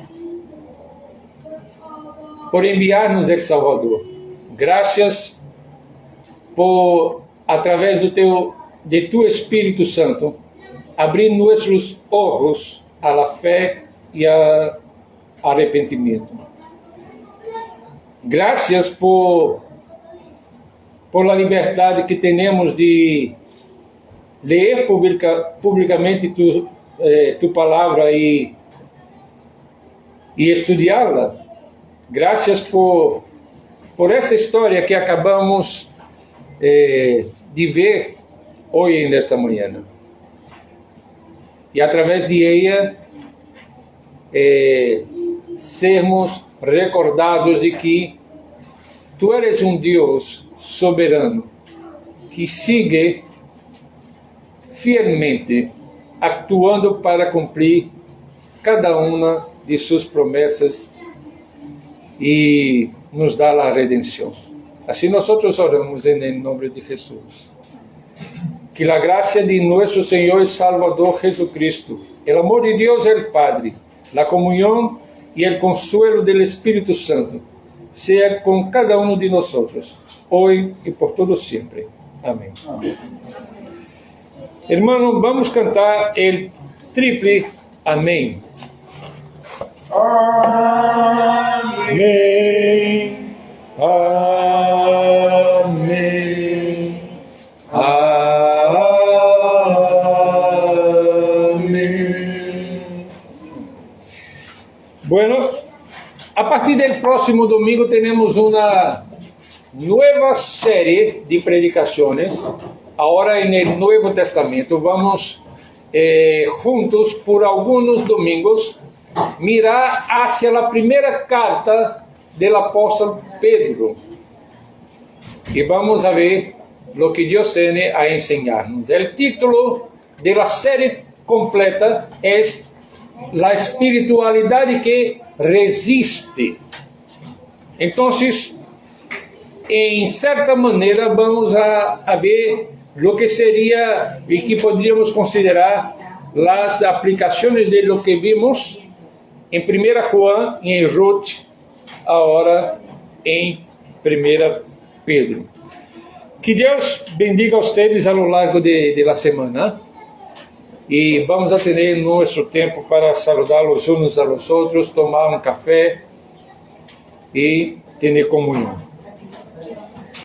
por enviar-nos o Salvador. Graças por, através de tu Espírito Santo, abrir nossos olhos à la fé e ao arrependimento. Graças por la liberdade que temos de ler publicamente tu palavra e estudá-la. Graças por essa história que acabamos de ver hoje, nesta manhã. E através de ela, sermos recordados de que tu eres um Deus soberano que sigue fielmente actuando para cumprir cada uma de suas promessas e nos dá a redenção. Assim nós oramos em nome de Jesus. Que a graça de nosso Senhor e Salvador Jesucristo, o amor de Deus el Padre, a comunhão e o consuelo do Espírito Santo seja com cada um de nós, hoje e por todo sempre. Amém. Hermano, vamos cantar o triple amém. Amém. Amém. Amém. Bueno, a partir do próximo domingo temos uma nova série de predicações. Agora no Novo Testamento vamos juntos por alguns domingos mirar hacia a primeira carta do apóstolo Pedro e vamos a ver o que Deus tem a ensinar-nos. O título da série completa é A Espiritualidade que Resiste. Então, em certa maneira, vamos a ver o que seria e que poderíamos considerar as aplicações de lo que vimos em 1 João e em Ruth, agora em 1 Pedro. Que Deus bendiga a vocês ao longo de la semana. E vamos a ter nosso tempo para saludar-los uns a los outros, tomar um café e ter comunhão.